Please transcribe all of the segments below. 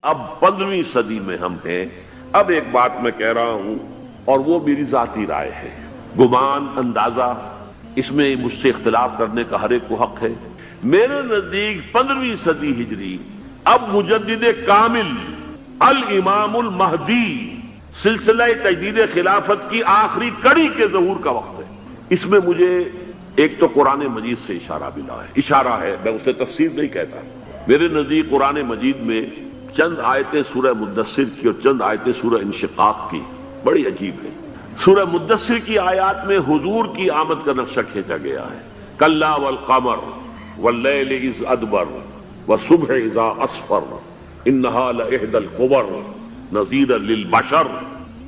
اب 15ویں صدی میں ہم ہیں۔ اب ایک بات میں کہہ رہا ہوں اور وہ میری ذاتی رائے ہے، گمان اندازہ اس میں مجھ سے اختلاف کرنے کا ہر ایک کو حق ہے۔ میرے نزدیک 15ویں صدی ہجری اب مجدد کامل الامام المہدی سلسلہ تجدید خلافت کی آخری کڑی کے ظہور کا وقت ہے۔ اس میں مجھے ایک تو قرآن مجید سے اشارہ ہے، میں اسے تفسیر نہیں کہتا۔ میرے نزدیک قرآن مجید میں چند آیتیں سورہ مدثر کی اور چند آیتیں سورہ انشقاق کی بڑی عجیب ہے۔ سورہ مدثر کی آیات میں حضور کی آمد کا نقشہ کھینچا گیا ہے، کلا والقمر واللیل اذ ادبر والصبح اذا اسفر انہا لإحدی الکبر نذیرا للبشر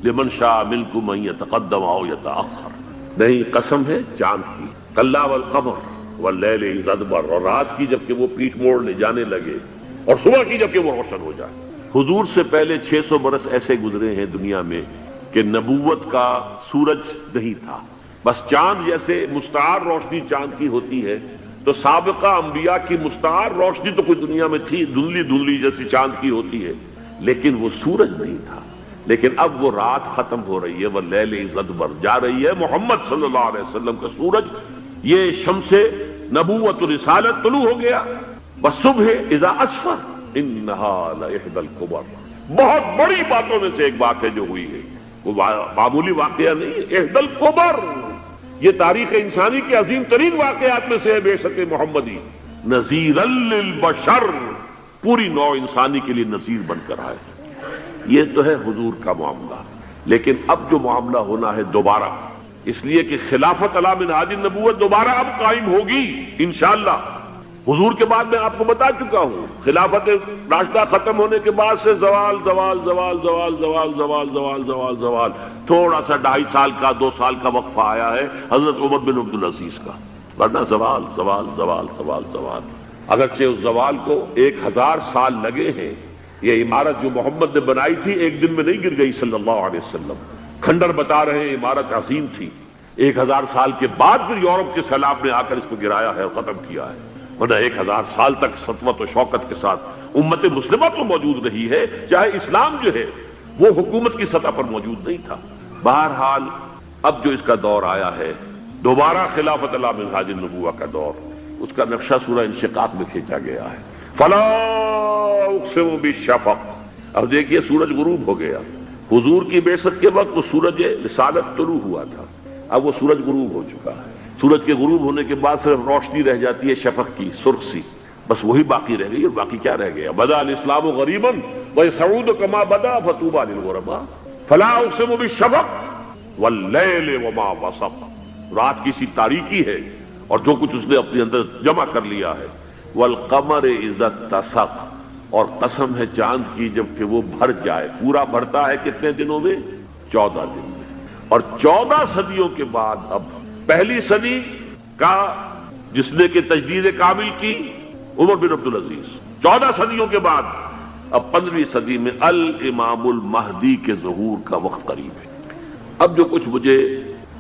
لمن شاء منکم ان یتقدم او یتأخر۔ نہیں، قسم ہے چاند کی، کلا والقمر واللیل اذ ادبر، اور رات کی جبکہ وہ پیٹھ موڑنے جانے لگے اور صبح کی جبکہ وہ روشن ہو جائے۔ حضور سے پہلے 600 برس ایسے گزرے ہیں دنیا میں کہ نبوت کا سورج نہیں تھا، بس چاند جیسے مستعار روشنی چاند کی ہوتی ہے، تو سابقہ انبیاء کی مستعار روشنی تو کوئی دنیا میں تھی، دھندلی دھندلی جیسی چاند کی ہوتی ہے، لیکن وہ سورج نہیں تھا۔ لیکن اب وہ رات ختم ہو رہی ہے، وہ لیل اذ ادبر جا رہی ہے، محمد صلی اللہ علیہ وسلم کا سورج، یہ شمس نبوت و رسالت طلوع ہو گیا۔ وَالصُّبْحِ إِذَا أَسْفَرَ إِنَّهَا لَإِحْدَى الْكُبَرِ، بہت بڑی باتوں میں سے ایک بات ہے جو ہوئی ہے، وہ معمولی واقعہ نہیں ہے، احد الکبر، یہ تاریخ انسانی کے عظیم ترین واقعات میں سے ہے بے شک محمدی، نذیرا للبشر، پوری نوع انسانی کے لیے نذیر بن کر آئے۔ یہ تو ہے حضور کا معاملہ، لیکن اب جو معاملہ ہونا ہے دوبارہ، اس لیے کہ خلافت علی منہاج النبوت دوبارہ اب قائم ہوگی انشاءاللہ۔ حضور کے بعد میں آپ کو بتا چکا ہوں، خلافت راشدہ ختم ہونے کے بعد سے زوال زوال زوال زوال زوال زوال زوال زوال زوال، تھوڑا سا 2.5 سال کا 2 سال کا وقفہ آیا ہے حضرت عمر بن عبدالعزیز کا، ورنہ زوال زوال زوال زوال زوال۔ اگرچہ اس زوال کو 1000 سال لگے ہیں، یہ عمارت جو محمد نے بنائی تھی ایک دن میں نہیں گر گئی صلی اللہ علیہ وسلم، کھنڈر بتا رہے ہیں عمارت عظیم تھی، 1000 سال کے بعد پھر یورپ کے سیلاب نے آ کر اس کو گرایا ہے اور ختم کیا ہے، ورنہ 1000 سال تک سطوت و شوکت کے ساتھ امت مسلمہ تو موجود رہی ہے، چاہے اسلام جو ہے وہ حکومت کی سطح پر موجود نہیں تھا۔ بہرحال اب جو اس کا دور آیا ہے دوبارہ خلافت علی منہاج النبوہ کا دور، اس کا نقشہ سورہ انشقاق میں کھینچا گیا ہے۔ فلا اقسم بالشفق، اب دیکھیے سورج غروب ہو گیا، حضور کی بعثت کے وقت وہ سورج رسالت طلوع ہوا تھا، اب وہ سورج غروب ہو چکا ہے۔ سورج کے غروب ہونے کے بعد صرف روشنی رہ جاتی ہے شفق کی، سرخ سی، بس وہی باقی رہ گئی، اور باقی کیا رہ گیا؟ بدا الاسلام غریبا ویسعود کما بدا فطوبی للغرباء فلا اقسم بالشفق واللیل وما وسق، رات کی سی تاریکی ہے اور جو کچھ اس نے اپنے اندر جمع کر لیا ہے، والقمر اذا اتسق، اور قسم ہے چاند کی جب کہ وہ بھر جائے، پورا بھرتا ہے کتنے دنوں میں؟ 14 دن میں، اور 14 صدیوں کے بعد اب پہلی صدی کا جس نے کہ تجدید کامل کی عمر بن عبدالعزیز، 14 صدیوں کے بعد اب 15ویں صدی میں الامام المہدی کے ظہور کا وقت قریب ہے۔ اب جو کچھ مجھے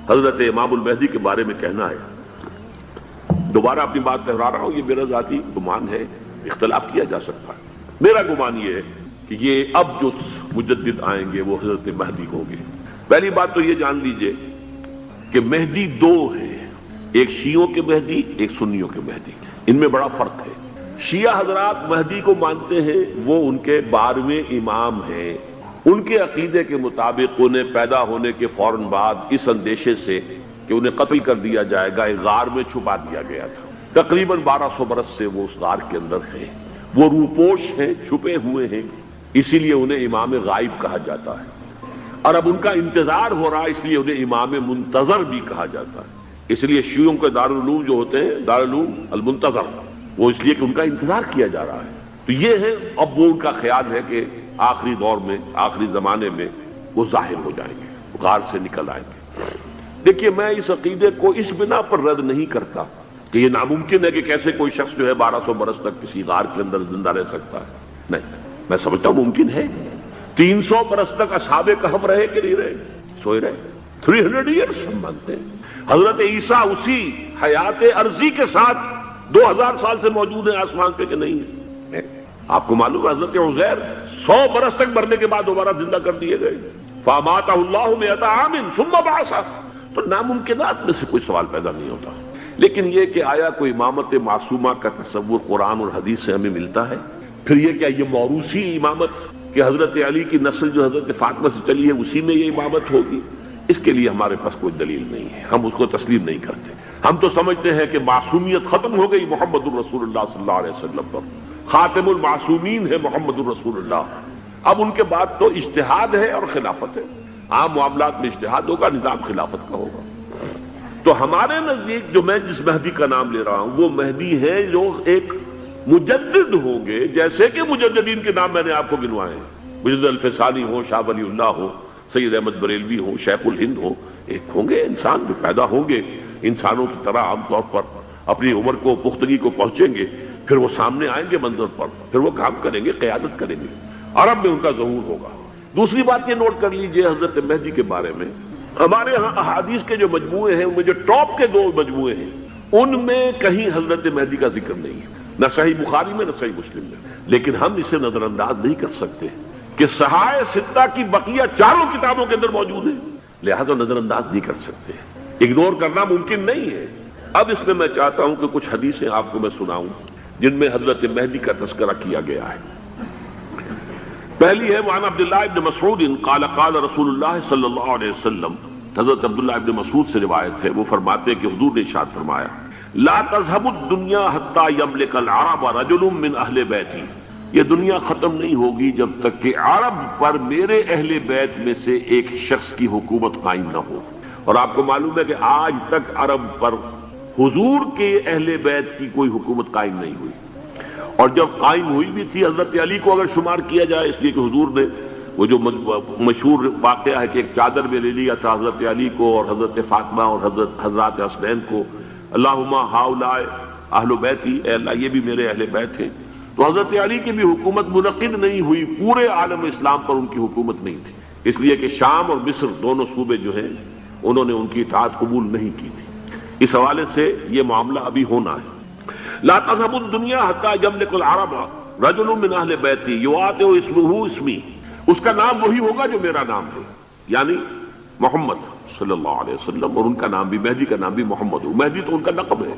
حضرت امام المہدی کے بارے میں کہنا ہے، دوبارہ اپنی بات دہرا رہا ہوں، یہ میرا ذاتی گمان ہے، اختلاف کیا جا سکتا ہے، میرا گمان یہ ہے کہ یہ اب جو مجدد آئیں گے وہ حضرت مہدی ہوں گے۔ پہلی بات تو یہ جان لیجئے کہ مہدی 2 ہیں، ایک شیعوں کے مہدی، ایک سنیوں کے مہدی، ان میں بڑا فرق ہے۔ شیعہ حضرات مہدی کو مانتے ہیں، وہ ان کے 12ویں امام ہیں، ان کے عقیدے کے مطابق انہیں پیدا ہونے کے فوراً بعد اس اندیشے سے کہ انہیں قتل کر دیا جائے گا ایک غار میں چھپا دیا گیا تھا، تقریباً 1200 برس سے وہ اس غار کے اندر ہیں، وہ روپوش ہیں، چھپے ہوئے ہیں، اسی لیے انہیں امام غائب کہا جاتا ہے، اور اب ان کا انتظار ہو رہا ہے، اس لیے انہیں امام منتظر بھی کہا جاتا ہے۔ اس لیے شیعوں کے دارالعلوم جو ہوتے ہیں دارالعلوم المنتظر، وہ اس لیے کہ ان کا انتظار کیا جا رہا ہے۔ تو یہ ہے، اب وہ ان کا خیال ہے کہ آخری دور میں، آخری زمانے میں وہ ظاہر ہو جائیں گے، غار سے نکل آئیں گے۔ دیکھیے میں اس عقیدے کو اس بنا پر رد نہیں کرتا کہ یہ ناممکن ہے کہ کیسے کوئی شخص جو ہے 1200 برس تک کسی غار کے اندر زندہ رہ سکتا ہے، نہیں، میں سمجھتا ہوں ممکن ہے۔ 300 برس تک اصحاب کہف رہے کہ نہیں رہے؟ سوئے رہے، 300 ایئرس ہم مانتے ہیں۔ حضرت عیسیٰ اسی حیات عرضی کے ساتھ 2000 سال سے موجود ہیں آسمان پہ کہ نہیں ہے؟ آپ کو معلوم ہے حضرت عزیر 100 برس تک مرنے کے بعد دوبارہ زندہ کر دیے گئے. فاماتہ اللہ مئۃ عام ثم بعثہ. تو ناممکنات میں سے کوئی سوال پیدا نہیں ہوتا. لیکن یہ کہ آیا کوئی امامت معصومہ کا تصور قرآن اور حدیث سے ہمیں ملتا ہے؟ پھر یہ کیا یہ موروثی امامت کہ حضرت علی کی نسل جو حضرت فاطمہ سے چلی ہے اسی میں یہ امامت ہوگی؟ اس کے لیے ہمارے پاس کوئی دلیل نہیں ہے، ہم اس کو تسلیم نہیں کرتے. ہم تو سمجھتے ہیں کہ معصومیت ختم ہو گئی محمد الرسول اللہ صلی اللہ علیہ وسلم پر. خاتم المعصومین ہے محمد الرسول اللہ. اب ان کے بعد تو اجتہاد ہے اور خلافت ہے. عام معاملات میں اجتہاد ہوگا، نظام خلافت کا ہوگا. تو ہمارے نزدیک جو میں جس مہدی کا نام لے رہا ہوں وہ مہدی ہے جو ایک مجدد ہوں گے، جیسے کہ مجددین کے نام میں نے آپ کو گنوائے ہیں. مجدد الفسانی ہو، شاہ ولی اللہ ہو، سید احمد بریلوی ہو، شیخ الہند ہو. ایک ہوں گے انسان جو پیدا ہوں گے انسانوں کی طرح عام طور پر اپنی عمر کو پختگی کو پہنچیں گے، پھر وہ سامنے آئیں گے منظر پر، پھر وہ کام کریں گے، قیادت کریں گے. عرب میں ان کا ظہور ہوگا. دوسری بات یہ نوٹ کر لیجئے حضرت مہدی کے بارے میں، ہمارے ہاں احادیث کے جو مجموعے ہیں ان میں جو ٹاپ کے 2 مجموعے ہیں ان میں کہیں حضرت مہدی کا ذکر نہیں ہے، نہ صحیح بخاری میں نہ صحیح مسلم میں. لیکن ہم اسے نظر انداز نہیں کر سکتے کہ صحائح ستہ کی بقیہ 4 کتابوں کے اندر موجود ہے، لہذا نظر انداز نہیں کر سکتے، اگنور کرنا ممکن نہیں ہے. اب اس میں چاہتا ہوں کہ کچھ حدیثیں آپ کو میں سناؤں جن میں حضرت مہدی کا تذکرہ کیا گیا ہے. پہلی ہے وعن عبداللہ ابن مسعود قال قال رسول اللہ صلی اللہ علیہ وسلم. حضرت عبداللہ ابن مسعود سے روایت ہے، وہ فرماتے ہیں کہ حضور نے ارشاد فرمایا لا تذهب الدنيا حتى يملك العرب رجل من اہل بیتی. یہ دنیا ختم نہیں ہوگی جب تک کہ عرب پر میرے اہل بیت میں سے ایک شخص کی حکومت قائم نہ ہو. اور آپ کو معلوم ہے کہ آج تک عرب پر حضور کے اہل بیت کی کوئی حکومت قائم نہیں ہوئی. اور جب قائم ہوئی بھی تھی حضرت علی کو اگر شمار کیا جائے، اس لیے کہ حضور نے وہ جو مشہور واقعہ ہے کہ ایک چادر میں لے لیا تھا حضرت علی کو اور حضرت فاطمہ اور حضرات حسنین کو، اللہم ہؤلاء اہل بیتی، اے اللہ یہ بھی میرے اہل بیت ہیں. تو حضرت علی کی بھی حکومت منعقد نہیں ہوئی، پورے عالم اسلام پر ان کی حکومت نہیں تھی، اس لیے کہ شام اور مصر دونوں صوبے جو ہیں انہوں نے ان کی اطاعت قبول نہیں کی تھی. اس حوالے سے یہ معاملہ ابھی ہونا ہے. لا تذهب الدنيا حتى يملك العرب رجل من اہل بیتی یواطئ اسمہ اسمی. اس کا نام وہی ہوگا جو میرا نام ہے، یعنی محمد صلی اللہ علیہ وسلم. اور ان کا نام بھی، مہدی کا نام بھی محمد ہو. مہدی تو ان کا لقب ہے.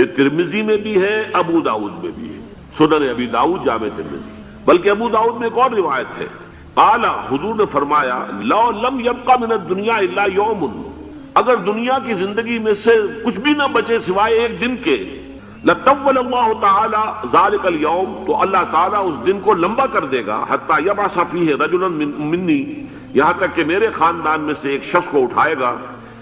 یہ ترمذی میں بھی ہے، ابو داؤد میں بھی ہے، سنن ابی داؤد جامع ترمذی. بلکہ ابو داؤد میں ایک اور روایت ہے، قال حضور نے فرمایا لو لم يبقى من الدنيا الا يوم. اگر دنیا کی زندگی میں سے کچھ بھی نہ بچے سوائے ایک دن کے، لطول اللہ تعالی ذلك اليوم، تو اللہ تعالیٰ اس دن کو لمبا کر دے گا، حتی یبعث فیہ رجلا منی، یہاں تک کہ میرے خاندان میں سے ایک شخص کو اٹھائے گا،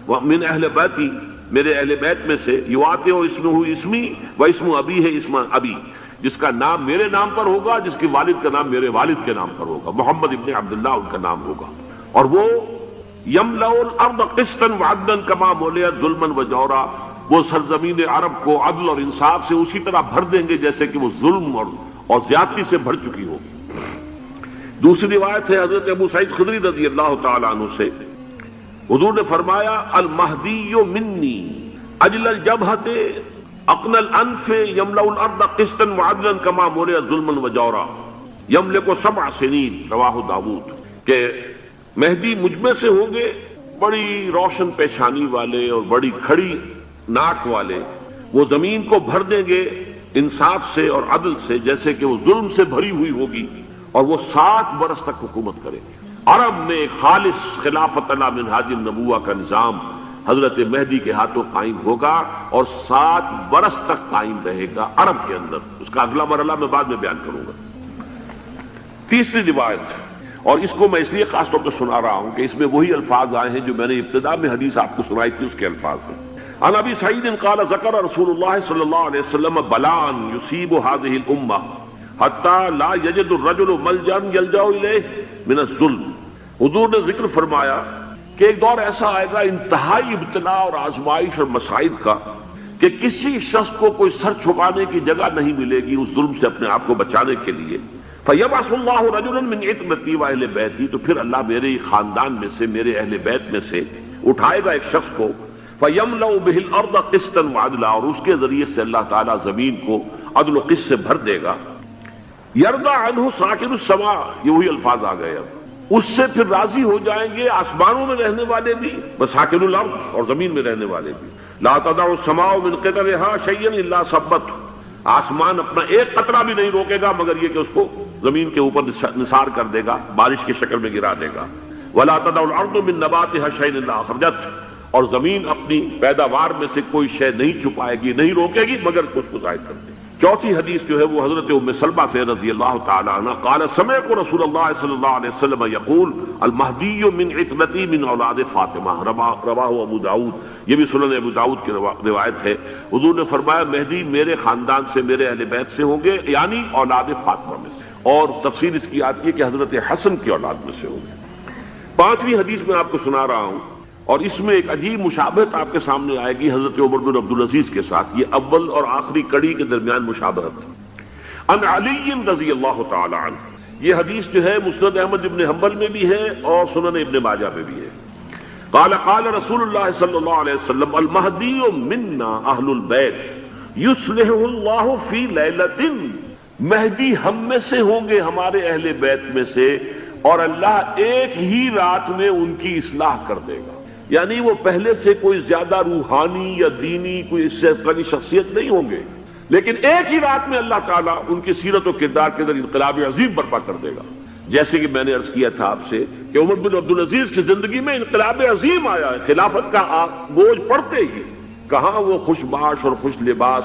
من اہل بیتی، میرے اہل بیت میں سے، یواطئ اسمہ اسمی و اسم ابی ہے اسم ابی، جس کا نام میرے نام پر ہوگا، جس کے والد کا نام میرے والد کے نام پر ہوگا، محمد ابن عبداللہ ان کا نام ہوگا. اور وہ یملأ الارض قسطا وعدلا کما ملئت ظلما وجورا، وہ سرزمین عرب کو عدل اور انصاف سے اسی طرح بھر دیں گے جیسے کہ وہ ظلم اور زیادتی سے بھر چکی ہوگی. دوسری روایت ہے حضرت ابو سعید خدری رضی اللہ تعالی عنہ سے، حضور نے فرمایا المہدی منی اجل الجبہۃ اقن الانف یملأ الارض قسطا وعدلا کما ملئت ظلما وجورا یملک 7 سنین، رواہ داؤد. کہ مہدی مجھ میں سے ہوں گے بڑی روشن پیشانی والے اور بڑی کھڑی ناک والے، وہ زمین کو بھر دیں گے انصاف سے اور عدل سے جیسے کہ وہ ظلم سے بھری ہوئی ہوگی، اور وہ 7 برس تک حکومت کریں گے. عرب میں خالص خلافت علی منہاج النبوہ کا نظام حضرت مہدی کے ہاتھوں قائم ہوگا اور 7 برس تک قائم رہے گا عرب کے اندر. اس کا اگلا مرحلہ میں بعد میں بیان کروں گا. تیسری روایت، اور اس کو میں اس لیے خاص طور پہ سنا رہا ہوں کہ اس میں وہی الفاظ آئے ہیں جو میں نے ابتدا میں حدیث آپ کو سنائی تھی، اس کے الفاظ ہیں. عن ابی سعید قال ذکر رسول اللہ صلی اللہ علیہ وسلم بلاء یصیب هذه الامہ حتی لا یجد الرجل ملجا یلجا الیہ من الظلم. حضور نے ذکر فرمایا کہ ایک دور ایسا آئے گا انتہائی ابتلا اور آزمائش اور مصائب کا کہ کسی شخص کو کوئی سر چھپانے کی جگہ نہیں ملے گی اس ظلم سے اپنے آپ کو بچانے کے لیے. فیبعث اللہ رجلا من عترتی و اہل بیتی، تو پھر اللہ میرے خاندان میں سے، میرے اہل بیت میں سے اٹھائے گا ایک شخص کو، فَيَمْلَأُ بِهِ الْأَرْضَ قِسْطًا وَعَدْلًا، اور اس کے ذریعے سے اللہ تعالیٰ زمین کو عدل و قسط سے بھر دے گا. یرضا عنہ ساکن السماء، یہ وہی الفاظ آ گئے، اب اس سے پھر راضی ہو جائیں گے آسمانوں میں رہنے والے بھی، وساکن الارض، اور زمین میں رہنے والے بھی۔ لا تدع السماء من قطرها شيئا الا ثبت، آسمان اپنا ایک قطرہ بھی نہیں روکے گا مگر یہ کہ اس کو زمین کے اوپر نثار کر دے گا، بارش کی شکل میں گرا دے گا۔ ولا تدع الارض من نباتها شيئا الا اخرجت، اور زمین اپنی پیداوار میں سے کوئی شے نہیں چھپائے گی، نہیں روکے گی مگر اس کو ظاہر کر دے گی۔ چوتھی حدیث جو ہے وہ حضرت ام سلمہ سے رضی اللہ تعالی عنہ قال سمعت رسول اللہ صلی اللہ علیہ وسلم یقول المہدی من عتبتی من اولاد فاطمہ، رواہ ابو داؤد، یہ بھی سنن ابو داؤد کی روایت ہے۔ حضور نے فرمایا مہدی میرے خاندان سے، میرے اہل بیت سے ہوں گے، یعنی اولاد فاطمہ میں سے، اور تفسیر اس کی آتی ہے کہ حضرت حسن کی اولاد میں سے ہوں گے۔ پانچویں حدیث میں آپ کو سنا رہا ہوں، اور اس میں ایک عجیب مشابہت آپ کے سامنے آئے گی حضرت عمر بن عبدالعزیز کے ساتھ، یہ اول اور آخری کڑی کے درمیان مشابہت۔ ان علی رضی اللہ تعالی عنہ، یہ حدیث جو ہے مسند احمد ابن حنبل میں بھی ہے اور سنن ابن ماجہ میں بھی ہے۔ قال قال رسول اللہ صلی اللہ علیہ وسلم المہدی منا اہل البیت یصلحہ اللہ فی لیلۃ، مہدی ہم میں سے ہوں گے، ہمارے اہل بیت میں سے، اور اللہ ایک ہی رات میں ان کی اصلاح کر دے گا۔ یعنی وہ پہلے سے کوئی زیادہ روحانی یا دینی کوئی اس سے بڑی شخصیت نہیں ہوں گے، لیکن ایک ہی رات میں اللہ تعالیٰ ان کی سیرت و کردار کے اندر انقلاب عظیم برپا کر دے گا۔ جیسے کہ میں نے عرض کیا تھا آپ سے کہ عمر بن عبدالعزیز کی زندگی میں انقلاب عظیم آیا ہے، خلافت کا بوجھ پڑتے ہی کہاں وہ خوش باش اور خوش لباس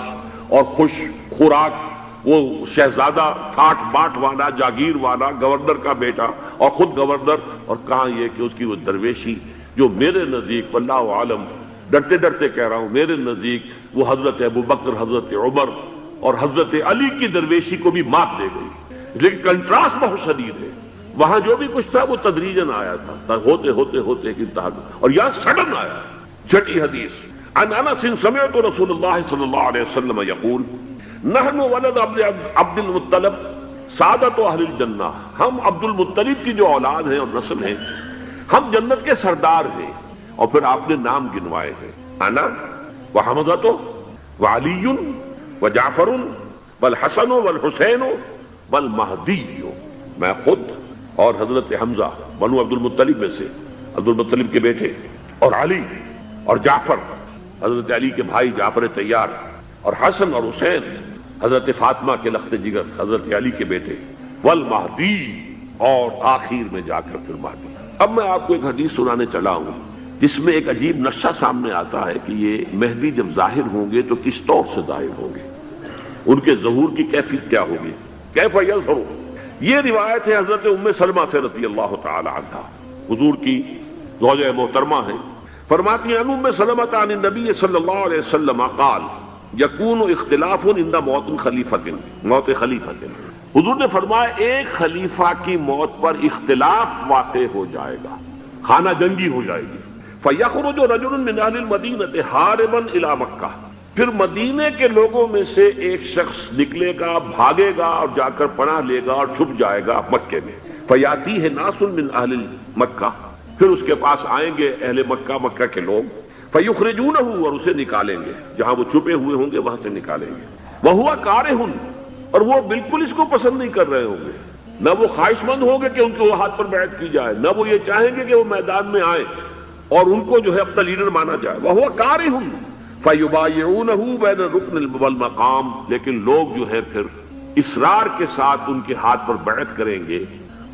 اور خوش خوراک، وہ شہزادہ ٹھاٹ باٹ والا، جاگیر والا، گورنر کا بیٹا اور خود گورنر، اور کہاں یہ کہ اس کی وہ درویشی جو میرے نزدیک واللہ عالم ڈرتے ڈرتے کہہ رہا ہوں، میرے نزدیک وہ حضرت ابو بکر، حضرت عمر اور حضرت علی کی درویشی کو بھی مات دے گئی، لیکن کنٹراسٹ بہت شدید ہے۔ وہاں جو بھی کچھ تھا وہ تدریجاً آیا تھا، ہوتے ہوتے ہوتے ایک انتہا، اور یہاں سڈن آیا۔ چھٹی حدیث عن انس سمعت رسول اللہ صلی اللہ علیہ وسلم یقول نحن ولد عبد المطلب سعادت اہل الجنہ، ہم عبد المطلب کی جو اولاد ہیں اور نسل ہیں، ہم جنت کے سردار ہیں۔ اور پھر آپ نے نام گنوائے ہیں، انا وحمزۃ وعلی وجعفر والحسن والحسین والمہدی، میں خود اور حضرت حمزہ بنو عبد المطلب میں سے، عبد المطلب کے بیٹے، اور علی اور جعفر حضرت علی کے بھائی جعفر طیار، اور حسن اور حسین حضرت فاطمہ کے لخت جگر حضرت علی کے بیٹے، والمہدی، اور آخر میں جا کر پھر مہدی۔ اب میں آپ کو ایک حدیث سنانے چلا ہوں جس میں ایک عجیب نقشہ سامنے آتا ہے کہ یہ مہدی جب ظاہر ہوں گے تو کس طور سے ظاہر ہوں گے، ان کے ظہور کی کیفیت کیا ہوگی، کیف یظہر۔ یہ روایت ہے حضرت ام سلمہ سے رضی اللہ تعالی عنہا، حضور کی زوجہ محترمہ ہیں، فرماتی ہیں ام سلمہ عن النبی صلی اللہ علیہ وسلم قال یکون اختلاف عند موت خلیفۃ، موت خلیفۃ، حضور نے فرمایا ایک خلیفہ کی موت پر اختلاف واقع ہو جائے گا، خانہ جنگی ہو جائے گی۔ فَيَخْرُجُ رَجُلٌ مِّنْ أَهْلِ الْمَدِينَةِ حَارِبًا إِلَىٰ مَكَّةَ، پھر مدینے کے لوگوں میں سے ایک شخص نکلے گا، بھاگے گا اور جا کر پناہ لے گا اور چھپ جائے گا مکے میں۔ فَيَأْتِيهِ نَاسٌ مِّنْ أَهْلِ مَكَّةِ، پھر اس کے پاس آئیں گے اہل مکہ، مکہ کے لوگ، فَيُخْرِجُونَهُ، اور اسے نکالیں گے، جہاں وہ چھپے ہوئے ہوں گے وہاں سے نکالیں گے۔ وَهُوَ كَارِهٌ، اور وہ بالکل اس کو پسند نہیں کر رہے ہوں گے، نہ وہ خواہش مند ہوں گے کہ ان کے ہاتھ پر بیعت کی جائے، نہ وہ یہ چاہیں گے کہ وہ میدان میں آئیں اور ان کو جو ہے اپنا لیڈر مانا جائے۔ وَهُوَ كَارِهٌ فَيُبَايِعُونَهُ بَيْنَ الرُّكْنِ وَالْمَقَامِ، لیکن لوگ جو ہے پھر اصرار کے ساتھ ان کے ہاتھ پر بیعت کریں گے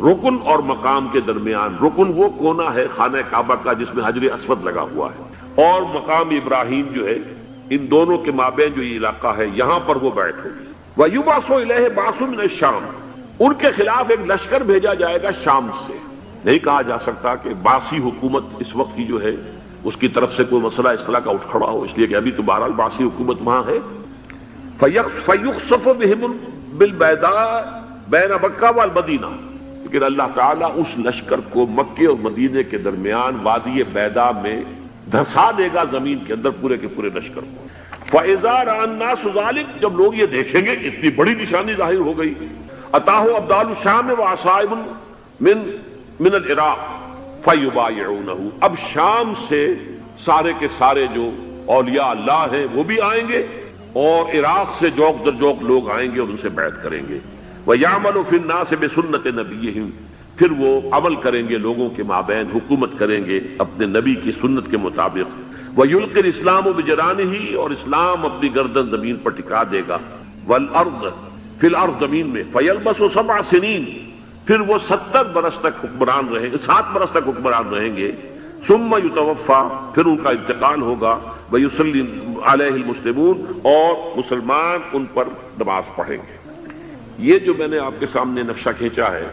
رکن اور مقام کے درمیان۔ رکن وہ کونا ہے خانہ کعبہ کا جس میں حجر اسود لگا ہوا ہے، اور مقام ابراہیم جو ہے، ان دونوں کے مابین جو یہ علاقہ ہے یہاں پر وہ بیعت ہوگی۔ وَيُبْعَثُ إِلَيْهِ بَعْثٌ مِّنَ الشَّامِ، ان کے خلاف ایک لشکر بھیجا جائے گا شام سے۔ نہیں کہا جا سکتا کہ باسی حکومت اس وقت کی جو ہے اس کی طرف سے کوئی مسئلہ اس طرح کا اٹھ کھڑا ہو، اس لیے کہ ابھی تو بہرحال باسی حکومت وہاں ہے۔ فَيُخْسَفُ بِهِمْ بِالْبَيْضَاءِ بَيْنَ مَكَّةَ وَالْمَدِينَةِ، لیکن اللہ تعالیٰ اس لشکر کو مکے اور مدینے کے درمیان وادی بیضاء میں دھسا دے گا، زمین کے اندر پورے کے پورے لشکر کو۔ فَإِذَا رَأَى النَّاسُ ذَلِكَ، جب لوگ یہ دیکھیں گے اتنی بڑی نشانی ظاہر ہو گئی، أَتَاهُ أَبْدَالُ الشَّامِ وَعَصَائِبٌ من العراق فَيُبَايِعُونَهُ، اب شام سے سارے کے سارے جو اولیاء اللہ ہیں وہ بھی آئیں گے، اور عراق سے جوک در جوک لوگ آئیں گے اور ان سے بیعت کریں گے۔ وَيَعْمَلُ فِي النَّاسِ بِسُنَّةِ نَبِيِّهِمْ، پھر وہ عمل کریں گے لوگوں کے مابین، حکومت کریں گے اپنے نبی کی سنت کے مطابق۔ وَيُلْقِ الْإِسْلَامُ بِجَرَانِهِ، اور اسلام اپنی گردن زمین پر ٹکا دے گا۔ وَالْأَرْضَ، فی الارض، زمین میں۔ فَيَلْبَسُ 7 سنین، پھر وہ 70 برس تک حکمران رہیں گے، 7 برس تک حکمران رہیں گے۔ ثم یتوفا، پھر ان کا انتقال ہوگا۔ ویصلی علیہ المسلمون، اور مسلمان ان پر نماز پڑھیں گے۔ یہ جو میں نے آپ کے سامنے نقشہ کھینچا ہے،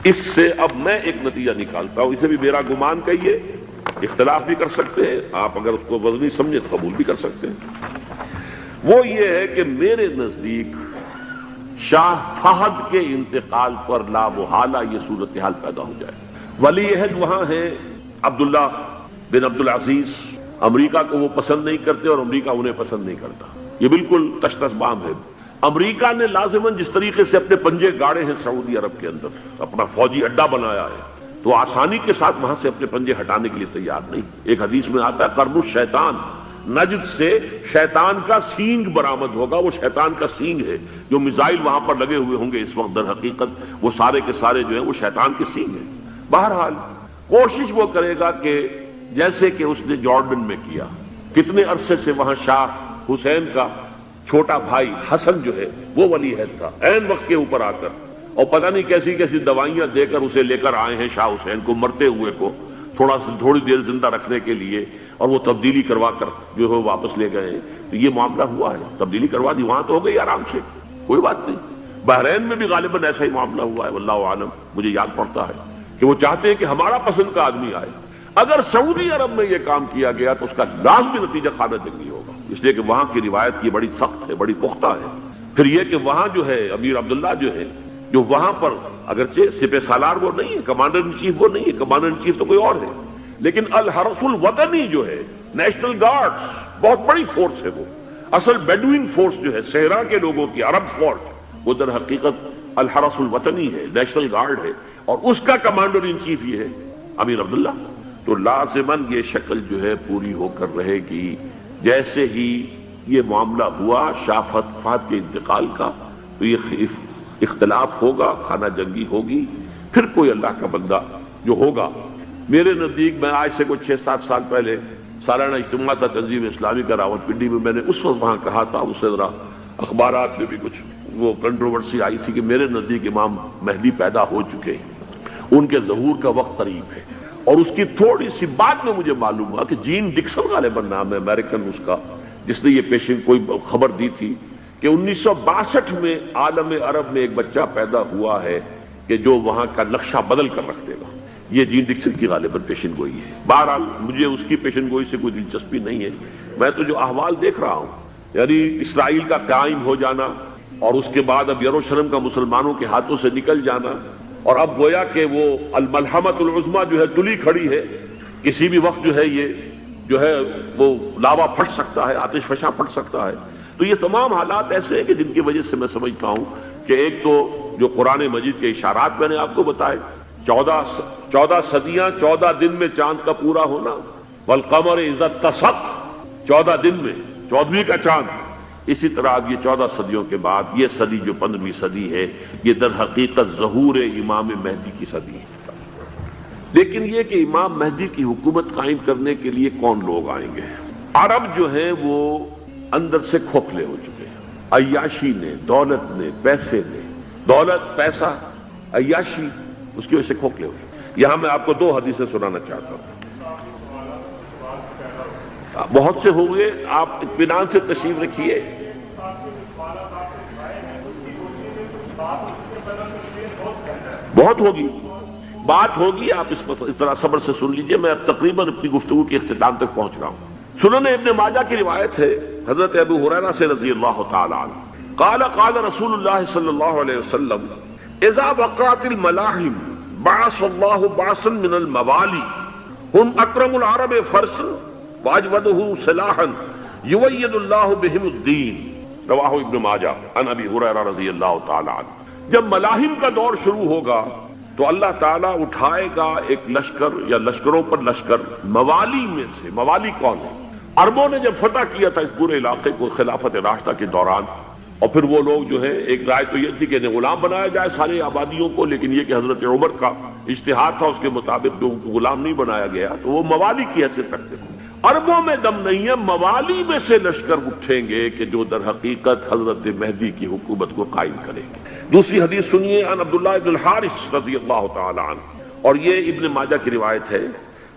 اس سے اب میں ایک نتیجہ نکالتا ہوں، اسے بھی میرا گمان کہیے، اختلاف بھی کر سکتے ہیں آپ، اگر اس کو وزنی سمجھے تو قبول بھی کر سکتے ہیں۔ وہ یہ ہے کہ میرے نزدیک شاہ فہد کے انتقال پر لا محالہ یہ صورتحال پیدا ہو جائے۔ ولی عہد وہاں ہیں عبداللہ بن عبدالعزیز، امریکہ کو وہ پسند نہیں کرتے اور امریکہ انہیں پسند نہیں کرتا، یہ بالکل تشتش بام ہے۔ امریکہ نے لازماً جس طریقے سے اپنے پنجے گاڑے ہیں سعودی عرب کے اندر، اپنا فوجی اڈا بنایا ہے، تو آسانی کے ساتھ وہاں سے اپنے پنجے ہٹانے کے لیے تیار نہیں۔ ایک حدیث میں آتا ہے قرن الشیطان، نجد سے شیطان کا سینگ برآمد ہوگا، وہ شیطان کا سینگ ہے، جو میزائل وہاں پر لگے ہوئے ہوں گے اس وقت، در حقیقت وہ سارے کے سارے جو ہیں وہ شیطان کے سینگ ہیں۔ بہرحال کوشش وہ کرے گا کہ جیسے کہ اس نے جارڈن میں کیا، کتنے عرصے سے وہاں شاہ حسین کا چھوٹا بھائی حسن جو ہے وہ ولی عہد تھا، عین وقت کے اوپر آ کر، اور پتہ نہیں کیسی کیسی دوائیاں دے کر اسے لے کر آئے ہیں شاہ حسین کو، مرتے ہوئے کو تھوڑی دیر زندہ رکھنے کے لیے، اور وہ تبدیلی کروا کر جو ہے واپس لے گئے ہیں۔ تو یہ معاملہ ہوا ہے، تبدیلی کروا دی، وہاں تو ہو گئی آرام سے، کوئی بات نہیں۔ بحرین میں بھی غالباً ایسا ہی معاملہ ہوا ہے، واللہ عالم، مجھے یاد پڑتا ہے کہ وہ چاہتے ہیں کہ ہمارا پسند کا آدمی آئے۔ اگر سعودی عرب میں یہ کام کیا گیا تو اس کا لازمی نتیجہ خانہ جنگی ہوگا، اس لیے کہ وہاں کی روایت یہ بڑی سخت ہے، بڑی پختہ ہے۔ پھر یہ کہ وہاں جو ہے امیر عبداللہ جو ہے، جو وہاں پر اگرچہ سپہ سالار وہ نہیں ہے، کمانڈر ان چیف وہ نہیں ہے، کمانڈر ان چیف تو کوئی اور ہے، لیکن الحرس الوطنی جو ہے، نیشنل گارڈ، بہت بڑی فورس ہے وہ، اصل بیڈوئن فورس جو ہے صحرا کے لوگوں کی، عرب فورس، وہ در حقیقت الحرس الوطنی ہے، نیشنل گارڈ ہے، اور اس کا کمانڈر ان چیف یہ ہے امیر عبداللہ۔ تو لازماً یہ شکل جو ہے پوری ہو کر رہے گی۔ جیسے ہی یہ معاملہ ہوا شاہ فہد کے انتقال کا، تو یہ اختلاف ہوگا، خانہ جنگی ہوگی، پھر کوئی اللہ کا بندہ جو ہوگا۔ میرے نزدیک، میں آج سے کوئی 6-7 سال پہلے سالانہ اجتماع تھا تنظیم اسلامی کا راولپنڈی میں، میں نے اس وقت وہاں کہا تھا، اس سے ذرا اخبارات میں بھی کچھ وہ کنٹروورسی آئی تھی کہ میرے نزدیک امام مہدی پیدا ہو چکے ہیں، ان کے ظہور کا وقت قریب ہے۔ اور اس کی تھوڑی سی بات میں مجھے معلوم ہوا کہ جین ڈکسن غالباً نام ہے امریکن اس کا، جس نے یہ پیشن کوئی خبر دی تھی کہ 1962 میں عالم عرب میں ایک بچہ پیدا ہوا ہے کہ جو وہاں کا نقشہ بدل کر رکھ دے گا۔ یہ جین ڈکسن کی غالباً پیشن گوئی ہے۔ بہرحال مجھے اس کی پیشن گوئی سے کوئی دلچسپی نہیں ہے، میں تو جو احوال دیکھ رہا ہوں، یعنی اسرائیل کا قائم ہو جانا، اور اس کے بعد اب یروشلم کا مسلمانوں کے ہاتھوں سے نکل جانا، اور اب گویا کہ وہ الملحمۃ العظمیٰ جو ہے تلی کھڑی ہے، کسی بھی وقت جو ہے یہ جو ہے وہ لاوا پھٹ سکتا ہے، آتش فشاں پھٹ سکتا ہے۔ تو یہ تمام حالات ایسے ہیں کہ جن کی وجہ سے میں سمجھتا ہوں کہ ایک تو جو قرآن مجید کے اشارات میں نے آپ کو بتائے، 14 صدیاں 14 دن میں چاند کا پورا ہونا، والقمر اذا اتسق، 14 دن میں 14ویں کا چاند۔ اسی طرح اب یہ 14 صدیوں کے بعد یہ صدی جو 15ویں صدی ہے، یہ در حقیقت ظہور امام مہدی کی صدی ہے۔ لیکن یہ کہ امام مہدی کی حکومت قائم کرنے کے لیے کون لوگ آئیں گے؟ عرب جو ہیں وہ اندر سے کھوکھلے ہو چکے ہیں، عیاشی نے، دولت نے، پیسے نے، دولت، پیسہ، عیاشی، اس کی وجہ سے کھوکھلے ہو چکے۔ یہاں میں آپ کو 2 حدیثیں سنانا چاہتا ہوں، بہت سے ہوں گے، آپ اطمینان سے تشریف رکھیے۔ بہت ہوگی، بات ہوگی، آپ اس طرح صبر سے سن لیجئے۔ میں اب تقریباً اپنی گفتگو کے اختتام تک پہنچ رہا ہوں۔ سنن ابن ماجہ کی روایت ہے حضرت ابو ہریرہ سے رضی اللہ تعالی عنہ، قال قال رسول اللہ صلی اللہ علیہ وسلم اذا وقعت الملاحم بعث اللہ بعثا من الموالی هم اکرم العرب فرسا واجودہ سلاحا یوید اللہ بہم الدین، رواہ ابن ماجہ عن ابی ہریرہ رضی اللہ تعالی عنہ۔ جب ملاحم کا دور شروع ہوگا تو اللہ تعالیٰ اٹھائے گا ایک لشکر یا لشکروں پر لشکر موالی میں سے۔ موالی کون ہے؟ عربوں نے جب فتح کیا تھا اس پورے علاقے کو خلافت راشدہ کے دوران، اور پھر وہ لوگ جو ہے ایک رائے تو یہ تھی کہ انہیں غلام بنایا جائے سارے آبادیوں کو، لیکن یہ کہ حضرت عمر کا اجتہاد تھا، اس کے مطابق جو ان کو غلام نہیں بنایا گیا تو وہ موالی کی حیثیت رکھتے تھے۔ اربوں میں دم نہیں ہے، موالی میں سے لشکر اٹھیں گے کہ جو در حقیقت حضرت مہدی کی حکومت کو قائم کریں گے۔ دوسری حدیث سنیے، عن عبداللہ بن الحارث رضی اللہ تعالی عنہ، اور یہ ابن ماجہ کی روایت ہے،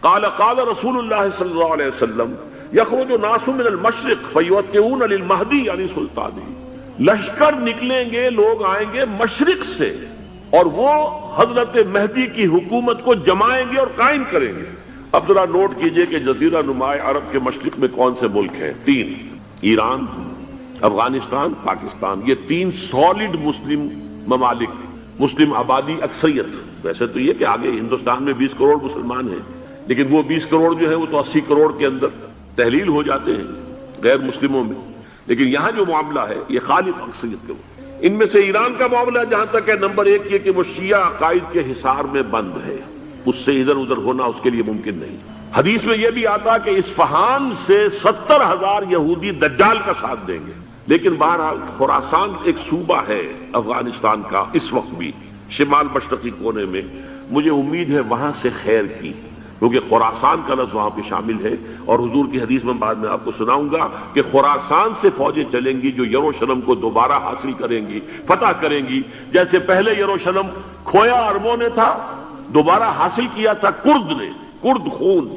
قال قال رسول اللہ صلی اللہ علیہ وسلم یخرج ناس من المشرق فیوقعون للمہدی یعنی سلطانی، لشکر نکلیں گے، لوگ آئیں گے مشرق سے اور وہ حضرت مہدی کی حکومت کو جمائیں گے اور قائم کریں گے۔ اب ذرا نوٹ کیجئے کہ جزیرہ نماء عرب کے مشرق میں کون سے ملک ہیں؟ 3، ایران، افغانستان، پاکستان، یہ 3 سالڈ مسلم ممالک، مسلم آبادی اکثریت۔ ویسے تو یہ کہ آگے ہندوستان میں 20 کروڑ مسلمان ہیں، لیکن وہ 20 کروڑ جو ہے وہ تو 80 کروڑ کے اندر تحلیل ہو جاتے ہیں غیر مسلموں میں، لیکن یہاں جو معاملہ ہے یہ خالص اکثریت کے۔ ان میں سے ایران کا معاملہ جہاں تک ہے، نمبر 1 یہ کہ وہ شیعہ عقائد کے حصار میں بند ہے، اس سے ادھر ادھر ہونا اس کے لیے ممکن نہیں۔ حدیث میں یہ بھی آتا کہ اصفہان سے 70,000 یہودی دجال کا ساتھ دیں گے، لیکن بہرحال خراسان ایک صوبہ ہے افغانستان کا اس وقت بھی شمال مشرقی کونے میں، مجھے امید ہے وہاں سے خیر کی، کیونکہ خراسان کا لفظ وہاں پہ شامل ہے، اور حضور کی حدیث میں بعد میں آپ کو سناؤں گا کہ خراسان سے فوجیں چلیں گی جو یروشلم کو دوبارہ حاصل کریں گی، فتح کریں گی، جیسے پہلے یروشلم کھویا عربوں نے تھا، دوبارہ حاصل کیا تھا کرد نے، کرد خون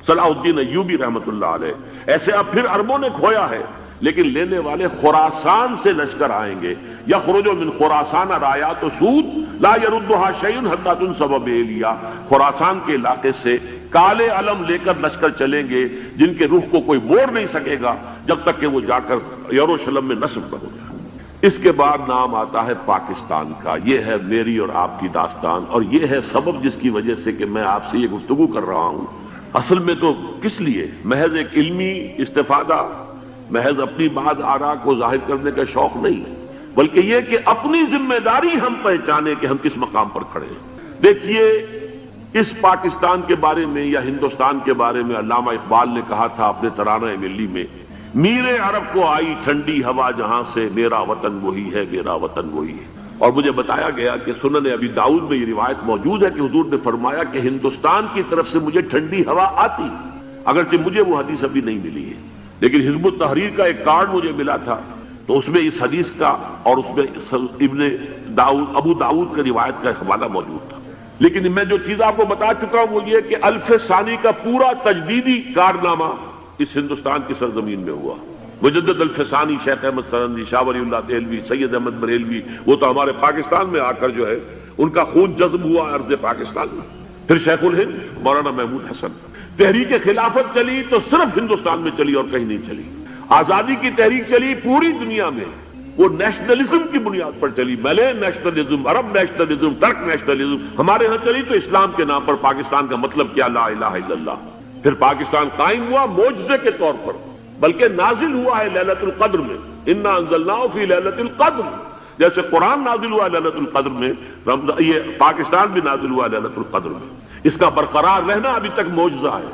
صلاح الدین ایوبی رحمت اللہ علیہ، ایسے اب پھر عربوں نے کھویا ہے، لیکن لینے والے خراسان سے لشکر آئیں گے۔ یخرج من خراسان رایات سود لا یردها شیء حتی تنصب بإیلیا، خراسان کے علاقے سے کالے علم لے کر لشکر چلیں گے جن کے رخ کو کوئی موڑ نہیں سکے گا جب تک کہ وہ جا کر یروشلم میں نصب نہ ہو جائے۔ اس کے بعد نام آتا ہے پاکستان کا، یہ ہے میری اور آپ کی داستان، اور یہ ہے سبب جس کی وجہ سے کہ میں آپ سے یہ گفتگو کر رہا ہوں۔ اصل میں تو کس لیے؟ محض ایک علمی استفادہ، محض اپنی بعض آراء کو ظاہر کرنے کا شوق نہیں، بلکہ یہ کہ اپنی ذمہ داری ہم پہچانے کہ ہم کس مقام پر کھڑے ہیں۔ دیکھیے، اس پاکستان کے بارے میں یا ہندوستان کے بارے میں علامہ اقبال نے کہا تھا اپنے ترانہ ملی میں، میرے عرب کو آئی ٹھنڈی ہوا جہاں سے، میرا وطن وہی ہے، میرا وطن وہی ہے۔ اور مجھے بتایا گیا کہ سنن ابی داؤد میں یہ روایت موجود ہے کہ حضور نے فرمایا کہ ہندوستان کی طرف سے مجھے ٹھنڈی ہوا آتی، اگرچہ مجھے وہ حدیث ابھی نہیں ملی ہے، لیکن حزب التحریر کا ایک کارڈ مجھے ملا تھا، تو اس میں اس حدیث کا اور اس میں ابو داؤد کا روایت کا حوالہ موجود تھا۔ لیکن میں جو چیز آپ کو بتا چکا ہوں وہ یہ کہ الف ثانی کا پورا تجدیدی کارنامہ اس ہندوستان کی سرزمین میں ہوا۔ مجدد الف ثانی شیخ احمد سرندی، شاہ ولی اللہ دہلوی، سید احمد بریلوی، وہ تو ہمارے پاکستان میں آ کر جو ہے ان کا خون جذب ہوا ارض پاکستان میں۔ پھر شیخ الہند مولانا محمود حسن، تحریک خلافت چلی تو صرف ہندوستان میں چلی اور کہیں نہیں چلی۔ آزادی کی تحریک چلی پوری دنیا میں، وہ نیشنلزم کی بنیاد پر چلی، ملے نیشنلزم، عرب نیشنلزم، ترک نیشنلزم۔ ہمارے ہاں چلی تو اسلام کے نام پر پاکستان کا مطلب کیا؟ لا الہ الا اللہ۔ پھر پاکستان قائم ہوا معجزے کے طور پر، بلکہ نازل ہوا ہے لیلۃ القدر میں، انا انزلناہ فی لیلۃ القدر، جیسے قرآن نازل ہوا لیلۃ القدر میں، یہ پاکستان بھی نازل ہوا لیلۃ القدر میں۔ اس کا برقرار رہنا ابھی تک معجزہ ہے۔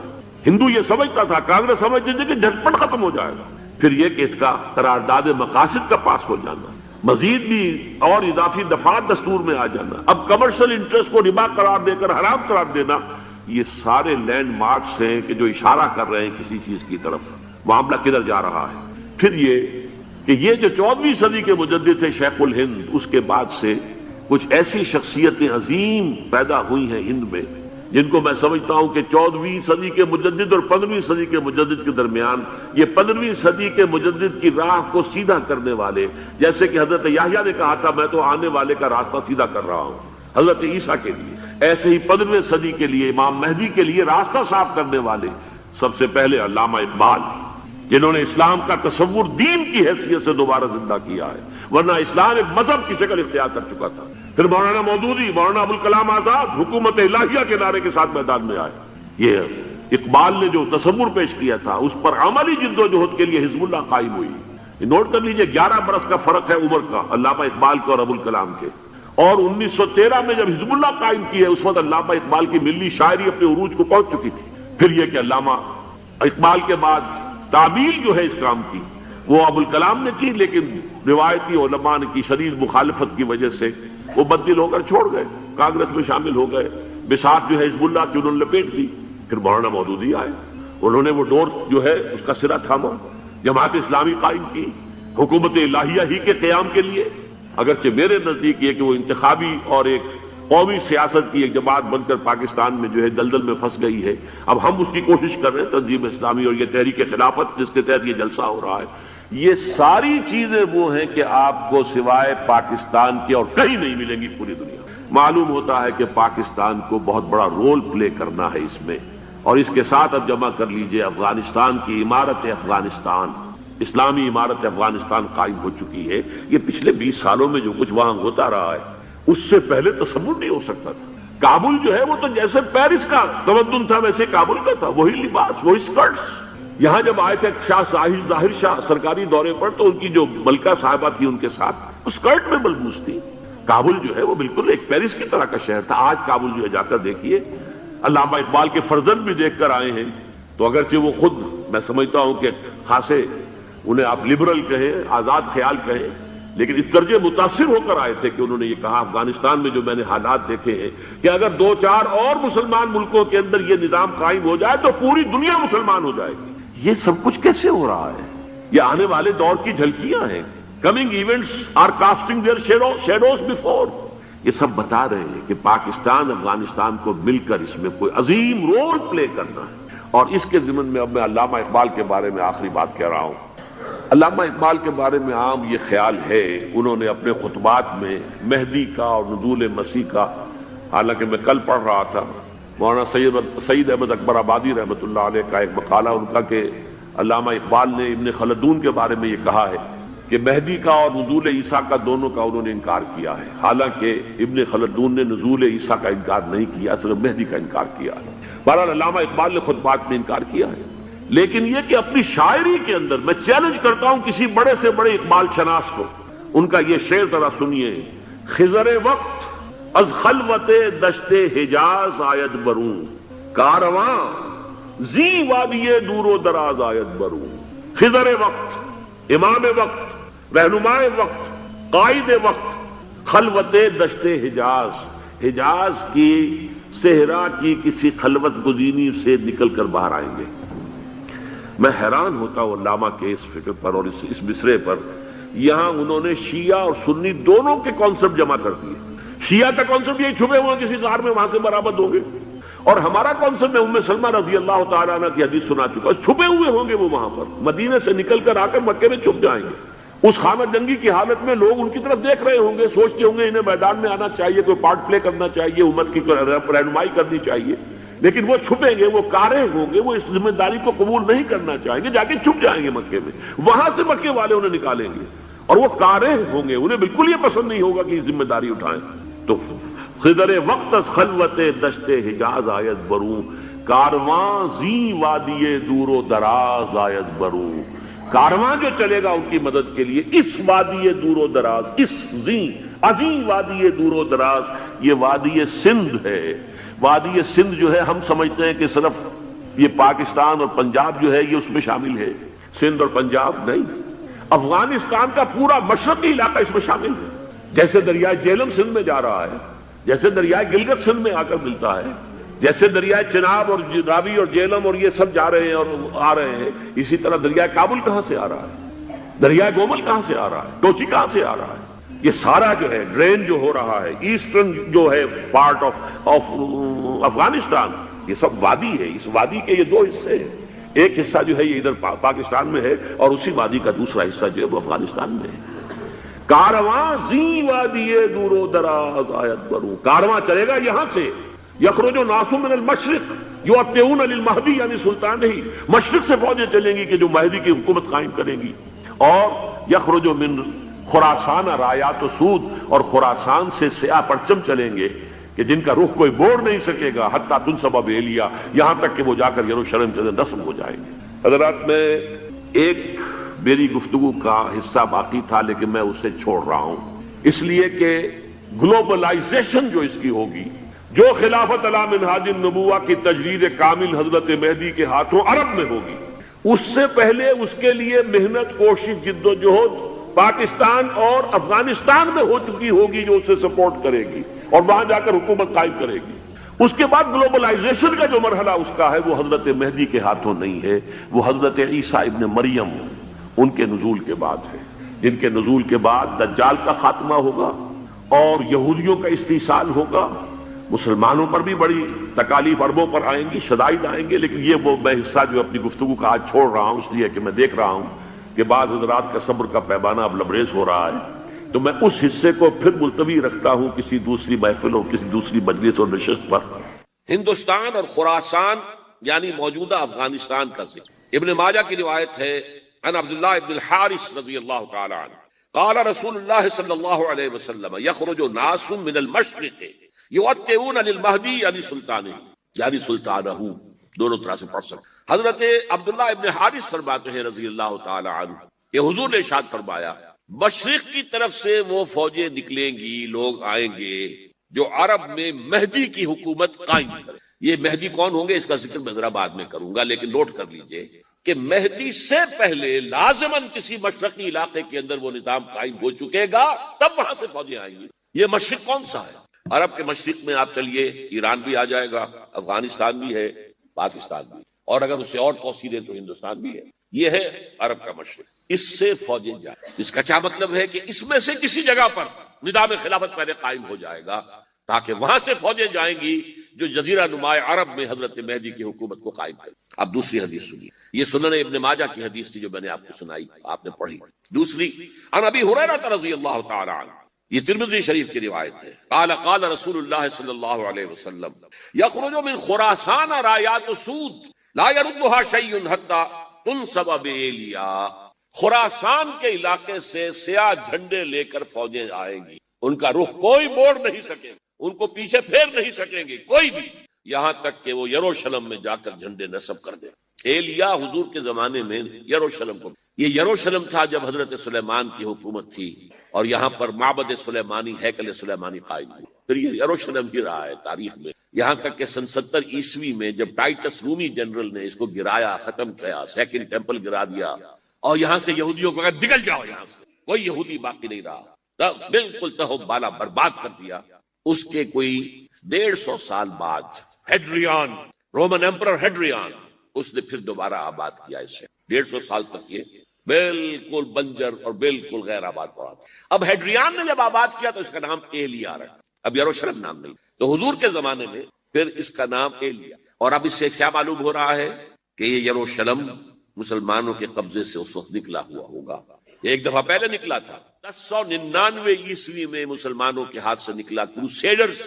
ہندو یہ سمجھتا تھا، کانگریس سمجھتی تھی کہ جھٹپٹ ختم ہو جائے گا، پھر یہ کہ اس کا قرارداد مقاصد کا پاس ہو جانا، مزید بھی اور اضافی دفعات دستور میں آ جانا، اب کمرشل انٹرسٹ کو ربا قرار دے کر حرام قرار دینا، یہ سارے لینڈ مارکس ہیں کہ جو اشارہ کر رہے ہیں کسی چیز کی طرف، معاملہ کدھر جا رہا ہے۔ پھر یہ کہ یہ جو 14ویں صدی کے مجدد تھے شیخ الہند، اس کے بعد سے کچھ ایسی شخصیتیں عظیم پیدا ہوئی ہیں ہند میں، جن کو میں سمجھتا ہوں کہ 14ویں صدی کے مجدد اور 15ویں صدی کے مجدد کے درمیان، یہ 15ویں صدی کے مجدد کی راہ کو سیدھا کرنے والے، جیسے کہ حضرت یحییٰ نے کہا تھا میں تو آنے والے کا راستہ سیدھا کر رہا ہوں حضرت عیسیٰ کے لیے، ایسے ہی 15ویں صدی کے لیے امام مہدی کے لیے راستہ صاف کرنے والے سب سے پہلے علامہ اقبال، جنہوں نے اسلام کا تصور دین کی حیثیت سے دوبارہ زندہ کیا ہے، ورنہ اسلام ایک مذہب کی شکل اختیار کر چکا تھا۔ پھر مولانا مودودی، مولانا ابوالکلام آزاد حکومت الہیہ کے نعرے کے ساتھ میدان میں آئے۔ یہ اقبال نے جو تصور پیش کیا تھا اس پر عملی جد و جہد کے لیے حزب اللہ قائم ہوئی۔ نوٹ کر لیجئے 11 برس کا فرق ہے عمر کا علامہ اقبال کے اور ابوالکلام کے، اور 1913 میں جب حزب اللہ قائم کی ہے اس وقت علامہ اقبال کی ملی شاعری اپنے عروج کو پہنچ چکی تھی۔ پھر یہ کہ علامہ اقبال کے بعد تعمیل جو ہے اس کام کی، وہ ابوالکلام نے کی، لیکن روایتی علماء کی شدید مخالفت کی وجہ سے وہ بددل ہو کر چھوڑ گئے، کانگریس میں شامل ہو گئے، بساط جو ہے حزب اللہ کی انہوں نے لپیٹ دی۔ پھر مولانا مودودی آئے، انہوں نے وہ ڈور جو ہے اس کا سرا تھاما، جماعت اسلامی قائم کی حکومت الہیہ ہی کے قیام کے لیے۔ اگرچہ میرے نزدیک یہ کہ وہ انتخابی اور ایک قومی سیاست کی ایک جماعت بن کر پاکستان میں جو ہے دلدل میں پھنس گئی ہے، اب ہم اس کی کوشش کر رہے ہیں، تنظیم اسلامی اور یہ تحریک خلافت جس کے تحت یہ جلسہ ہو رہا ہے، یہ ساری چیزیں وہ ہیں کہ آپ کو سوائے پاکستان کے اور کہیں نہیں ملیں گی پوری دنیا میں۔ معلوم ہوتا ہے کہ پاکستان کو بہت بڑا رول پلے کرنا ہے اس میں، اور اس کے ساتھ اب جمع کر لیجئے افغانستان کی عمارت افغانستان، اسلامی عمارت افغانستان قائم ہو چکی ہے۔ یہ پچھلے 20 سالوں میں جو کچھ وہاں ہوتا رہا ہے اس سے پہلے تصور نہیں ہو سکتا تھا۔ کابل جو ہے وہ تو جیسے پیرس کا تمدن تھا ویسے کابل کا تھا، وہی لباس، وہی سکرٹس۔ یہاں جب آئے تھے شاہ ظاہر شاہ سرکاری دورے پر تو ان کی جو ملکہ صاحبہ تھی ان کے ساتھ وہ سکرٹ میں ملبوس تھی۔ کابل جو ہے وہ بالکل ایک پیرس کی طرح کا شہر تھا۔ آج کابل جو ہے جا کر دیکھیے، علامہ اقبال کے فرزند بھی دیکھ کر آئے ہیں، تو اگرچہ وہ خود میں سمجھتا ہوں کہ خاصے انہیں آپ لبرل کہیں، آزاد خیال کہیں، لیکن اس درجے متاثر ہو کر آئے تھے کہ انہوں نے یہ کہا افغانستان میں جو میں نے حالات دیکھے ہیں کہ اگر 2-4 اور مسلمان ملکوں کے اندر یہ نظام قائم ہو جائے تو پوری دنیا مسلمان ہو جائے گی۔ یہ سب کچھ کیسے ہو رہا ہے؟ یہ آنے والے دور کی جھلکیاں ہیں۔ Coming events are casting their shadows before. یہ سب بتا رہے ہیں کہ پاکستان افغانستان کو مل کر اس میں کوئی عظیم رول پلے کرنا ہے، اور اس کے ضمن میں اب میں علامہ اقبال کے بارے میں آخری بات کہہ رہا ہوں۔ علامہ اقبال کے بارے میں عام یہ خیال ہے، انہوں نے اپنے خطبات میں مہدی کا اور نزول مسیح کا، حالانکہ میں کل پڑھ رہا تھا مولانا سید احمد اکبر آبادی رحمۃ اللہ علیہ کا ایک مقالہ ان کا کہ علامہ اقبال نے ابن خلدون کے بارے میں یہ کہا ہے کہ مہدی کا اور نزول عیسیٰ کا دونوں کا انہوں نے انکار کیا ہے، حالانکہ ابن خلدون نے نزول عیسیٰ کا انکار نہیں کیا، صرف مہدی کا انکار کیا ہے۔ بہرحال علامہ اقبال نے خطبات میں انکار کیا ہے، لیکن یہ کہ اپنی شاعری کے اندر میں چیلنج کرتا ہوں کسی بڑے سے بڑے اقبال شناس کو، ان کا یہ شعر ذرا سنیے۔ خضر وقت از خلوت دشت حجاز آید بروں، کارواں زی وادی دور و دراز آید بروں۔ خضر وقت، امام وقت، رہنمائے وقت، قائد وقت، خلوت دشت حجاز، حجاز کی صحرا کی کسی خلوت گزینی سے نکل کر باہر آئیں گے۔ میں حیران ہوتا ہوں علامہ کے اس فکر پر اور اس مصرے پر۔ یہاں انہوں نے شیعہ اور سنی دونوں کے کانسیپٹ جمع کر دیے۔ شیعہ کا کانسیپٹ یہ چھپے ہوئے کسی غار میں وہاں سے برآمد ہوں گے، اور ہمارا کانسیپٹ میں ام سلمہ رضی اللہ تعالیٰ عنہ کی حدیث سنا چکا، چھپے ہوئے ہوں گے وہ وہاں پر، مدینے سے نکل کر آ کر مکے میں چھپ جائیں گے۔ اس خانہ جنگی کی حالت میں لوگ ان کی طرف دیکھ رہے ہوں گے، سوچتے ہوں گے انہیں میدان میں آنا چاہیے، کوئی پارٹ پلے کرنا چاہیے، امت کی رہنمائی کرنی چاہیے، لیکن وہ چھپیں گے، وہ کارے ہوں گے، وہ اس ذمہ داری کو قبول نہیں کرنا چاہیں گے، جا کے چھپ جائیں گے مکے میں، وہاں سے مکے والے انہیں نکالیں گے، اور وہ کارے ہوں گے، انہیں بالکل یہ پسند نہیں ہوگا کہ یہ ذمہ داری اٹھائیں۔ تو خضر وقت از خلوت دشت حجاز آید بروں، کارواں زی وادی دور و دراز آید بروں۔ کارواں جو چلے گا ان کی مدد کے لیے اس وادی دور و دراز، اس عظیم وادی دور و دراز، یہ وادی سندھ ہے۔ وادی سندھ جو ہے ہم سمجھتے ہیں کہ صرف یہ پاکستان اور پنجاب جو ہے یہ اس میں شامل ہے، سندھ اور پنجاب نہیں، افغانستان کا پورا مشرقی علاقہ اس میں شامل ہے۔ جیسے دریائے جیلم سندھ میں جا رہا ہے، جیسے دریائے گلگت سندھ میں آ کر ملتا ہے، جیسے دریائے چناب اور راوی اور جیلم اور یہ سب جا رہے ہیں اور آ رہے ہیں، اسی طرح دریائے کابل کہاں سے آ رہا ہے، دریائے گومل کہاں سے آ رہا ہے، ٹوچی کہاں سے آ رہا ہے۔ یہ سارا جو ہے ڈرین جو ہو رہا ہے، ایسٹرن جو ہے پارٹ آف افغانستان، یہ سب وادی ہے۔ اس وادی کے یہ 2 حصے ہیں، ایک حصہ جو ہے یہ ادھر پاکستان میں ہے، اور اسی وادی کا دوسرا حصہ جو ہے وہ افغانستان میں ہے۔ کارواں زی وادی دور و دراز آیت بروں، کارواں چلے گا یہاں سے، یخرج الناس من المشرق یؤتون للمہدی یعنی سلطان ہی، مشرق سے فوجیں چلیں گی کہ جو مہدی کی حکومت قائم کریں گی، اور یخرج من خراسان رایات و سود، اور خراسان سے سیاہ پرچم چلیں گے کہ جن کا رخ کوئی موڑ نہیں سکے گا، حتیٰ تنصب بیلیا، یہاں تک کہ وہ جا کر یروشلم سے نصب ہو جائیں گے۔ حضرات، میں ایک میری گفتگو کا حصہ باقی تھا لیکن میں اسے چھوڑ رہا ہوں، اس لیے کہ گلوبلائزیشن جو اس کی ہوگی، جو خلافت علی منہاج النبوہ کی تجرید کامل حضرت مہدی کے ہاتھوں عرب میں ہوگی، اس سے پہلے اس کے لیے محنت، کوشش، جد و جہد پاکستان اور افغانستان میں ہو چکی ہوگی جو اسے سپورٹ کرے گی اور وہاں جا کر حکومت قائم کرے گی۔ اس کے بعد گلوبلائزیشن کا جو مرحلہ اس کا ہے وہ حضرت مہدی کے ہاتھوں نہیں ہے، وہ حضرت عیسیٰ ابن مریم ان کے نزول کے بعد ہے، جن کے نزول کے بعد دجال کا خاتمہ ہوگا اور یہودیوں کا استحصال ہوگا۔ مسلمانوں پر بھی بڑی تکالیف عربوں پر آئیں گی، شدائد آئیں گے، لیکن یہ وہ میں حصہ جو اپنی گفتگو کا آج چھوڑ رہا ہوں اس لیے کہ میں دیکھ رہا ہوں کہ بعض حضرات کا صبر کا پیمانہ اب لبریز ہو رہا ہے، تو میں اس حصے کو پھر ملتوی رکھتا ہوں کسی دوسری محفل اور کسی دوسری مجلس اور نشست پر۔ ہندوستان اور خراسان یعنی موجودہ افغانستان کا ذکر۔ ابن ماجہ کی روایت ہے عن عبداللہ ابن الحارث رضی اللہ تعالی عنہ قال رسول اللہ صلی اللہ علیہ وسلم یخرج ناس من المشرق یؤتئون للمہدی یعنی سلطانہ یعنی سلطانہ، دونوں طرح سے پڑھ سکتے۔ حضرت عبداللہ ابن حارث فرماتے ہیں رضی اللہ تعالی عنہ کہ حضور نے ارشاد فرمایا مشرق کی طرف سے وہ فوجیں نکلیں گی، لوگ آئیں گے جو عرب میں مہدی کی حکومت قائم کرے۔ یہ مہدی کون ہوں گے اس کا ذکر میں ذرا بعد میں کروں گا، لیکن نوٹ کر لیجئے کہ مہدی سے پہلے لازماً کسی مشرقی علاقے کے اندر وہ نظام قائم ہو چکے گا، تب وہاں سے فوجیں آئیں گی۔ یہ مشرق کون سا ہے؟ عرب کے مشرق میں آپ چلیے ایران بھی آ جائے گا، افغانستان بھی ہے، پاکستان بھی، اور اگر اسے اور توسیع دیں تو ہندوستان بھی ہے۔ یہ ہے عرب کا مشرق، اس سے فوجیں جائیں۔ اس کا کیا مطلب ہے کہ اس میں سے کسی جگہ پر نظام خلافت پہلے قائم ہو جائے گا تاکہ وہاں سے فوجیں جائیں گی جو جزیرہ نما عرب میں حضرت مہدی کی حکومت کو قائم کرے۔ اب دوسری حدیث سنیے، یہ سنن ابن ماجہ کی حدیث تھی جو میں نے آپ کو سنائی، آپ نے پڑھی۔ دوسری عن ابی ہریرہ رضی اللہ تعالی عنہ، یہ ترمذی شریف کی روایت ہے، قال قال رسول اللہ صلی اللہ علیہ وسلم یخرج من خراسان رایات سود لا يردها شیء حتی تنصب بایلیا۔ خراسان کے علاقے سے سیاہ جھنڈے لے کر فوجیں آئیں گی، ان کا رخ کوئی موڑ نہیں سکے، ان کو پیچھے پھیر نہیں سکیں گے کوئی بھی، یہاں تک کہ وہ یروشلم میں جا کر جھنڈے نصب کر دیں۔ ایلیا حضور کے زمانے میں یروشلم کو، یہ یروشلم تھا جب حضرت سلیمان کی حکومت تھی اور یہاں پر معبد سلیمانی، ہیکل سلیمانی قائم ہوئی، پھر یہ یروشلم ہی رہا ہے تاریخ میں، یہاں تک کہ سن 70 عیسوی میں جب ٹائٹس رومی جنرل نے اس کو گرایا، ختم کیا، سیکنڈ ٹیمپل گرا دیا اور یہاں سے یہودیوں کو کہا نکل جاؤ، یہاں سے کوئی یہودی باقی نہیں رہا، بالکل تہو بالا برباد کر دیا۔ اس کے کوئی 150 سال بعد ہیڈریان، رومن ایمپرر ہیڈریان، اس نے پھر دوبارہ آباد کیا اسے، 150 سال تک یہ بالکل بنجر اور بالکل غیر آباد پڑا۔ اب ہیڈریان نے جب آباد کیا تو اس کا نام ایلیا رکھا، اب یروشلم نام نہیں، تو حضور کے زمانے میں پھر اس کا نام ایلیا۔ اور اب اس سے کیا معلوم ہو رہا ہے کہ یہ یروشلم مسلمانوں کے قبضے سے اس وقت نکلا ہوا ہوگا، ایک دفعہ پہلے نکلا تھا 1099 عیسوی میں مسلمانوں کے ہاتھ سے نکلا، کروسیڈرز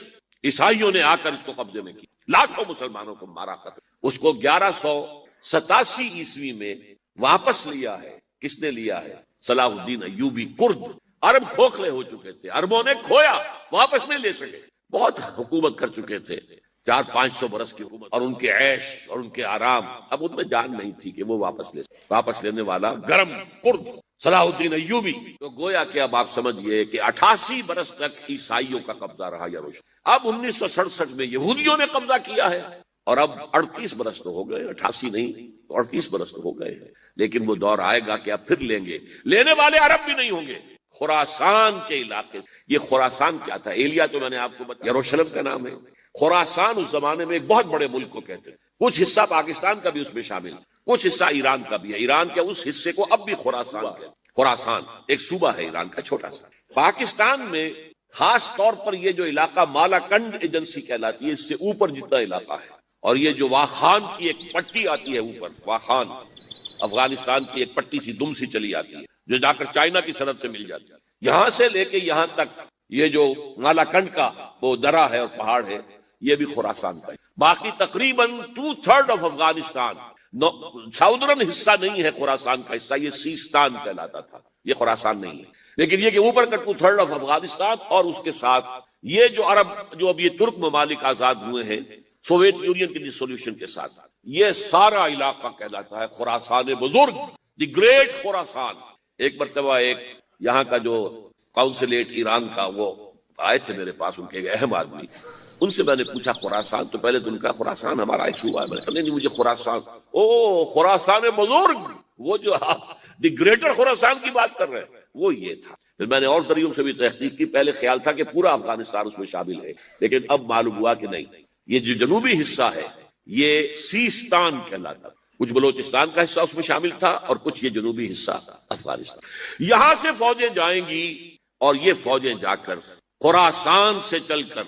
عیسائیوں نے آ کر اس کو قبضے میں کی، لاکھوں مسلمانوں کو مارا قتل۔ اس کو 1187 عیسوی میں واپس لیا ہے، کس نے لیا ہے؟ صلاح الدین ایوبی کرد۔ عرب کھوکھلے ہو چکے تھے، عربوں نے کھویا، واپس نہیں لے سکے، بہت حکومت کر چکے تھے، 400-500 برس کی حکومت، اور ان کے عیش اور ان کے آرام، اب ان میں جان نہیں تھی کہ وہ واپس لے سکے۔ واپس لینے والا گرم کرد صلاح الدین ایوبی، تو گویا کہ اب آپ سمجھئے کہ 88 برس تک عیسائیوں کا قبضہ رہا یروشلم۔ اب 1967 میں یہودیوں نے قبضہ کیا ہے، اور اب 38 برس تو ہو گئے، 88 نہیں تو 38 برس تو ہو گئے ہیں، لیکن وہ دور آئے گا کہ اب پھر لیں گے، لینے والے عرب بھی نہیں ہوں گے۔ خراسان کے علاقے سے، یہ خراسان کیا تھا؟ ایلیا تو میں نے آپ کو بتایا یروشلم کا نام ہے۔ خراسان اس زمانے میں ایک بہت بڑے ملک کو کہتے ہیں، کچھ حصہ پاکستان کا بھی اس میں شامل، کچھ حصہ ایران کا بھی ہے، ایران کے اس حصے کو اب بھی خراسان کہتے ہیں۔ خراسان ایک صوبہ ہے ایران کا چھوٹا سا۔ پاکستان میں خاص طور پر یہ جو علاقہ مالاکنڈ ایجنسی کہلاتی ہے، اس سے اوپر جتنا علاقہ ہے، اور یہ جو واخان کی ایک پٹی آتی ہے اوپر، واخان افغانستان کی ایک پٹی سی دم سی چلی آتی ہے جو جا کر چائنا کی سرحد سے مل جاتی ہے، یہاں سے لے کے یہاں تک یہ جو مالاکنڈ کا وہ درہ ہے اور پہاڑ ہے، یہ بھی خراسان کا ہے۔ باقی تقریباً 2/3 آف افغانستان، ساؤدرن حصہ نہیں ہے خراسان کا حصہ، یہ سیستان کہلاتا تھا، یہ خراسان نہیں ہے، لیکن یہ کہ اوپر کا 2/3 آف افغانستان، اور اس کے ساتھ یہ جو عرب، جو اب یہ ترک ممالک آزاد ہوئے ہیں سوویت یونین کی ڈسولوشن کے ساتھ، یہ سارا علاقہ کہلاتا ہے خراسان بزرگ، دی گریٹ خراسان۔ ایک مرتبہ ایک یہاں کا جو کونسلیٹ ایران کا، وہ آئے تھے میرے پاس، ان کے ایک اہم آدمی، ان سے میں نے پوچھا خراسان، تو پہلے تو ان کا خراسان ہمارا ایک صوبہ ہے، میں نے کہا نہیں مجھے خراسان، او خراسان بزرگ، وہ جو دی گریٹر خراسان کی بات کر رہے ہیں، وہ یہ تھا۔ پھر میں نے اور ذریعوں سے بھی تحقیق کی، پہلے خیال تھا کہ پورا افغانستان اس میں شامل ہے، لیکن اب معلوم ہوا کہ نہیں، یہ جو جنوبی حصہ ہے یہ سیستان کہلاتا تھا، کچھ بلوچستان کا حصہ اس میں شامل تھا اور کچھ یہ جنوبی حصہ افغانستان۔ یہاں سے فوجیں جائیں گی اور یہ فوجیں جا کر خراسان سے چل کر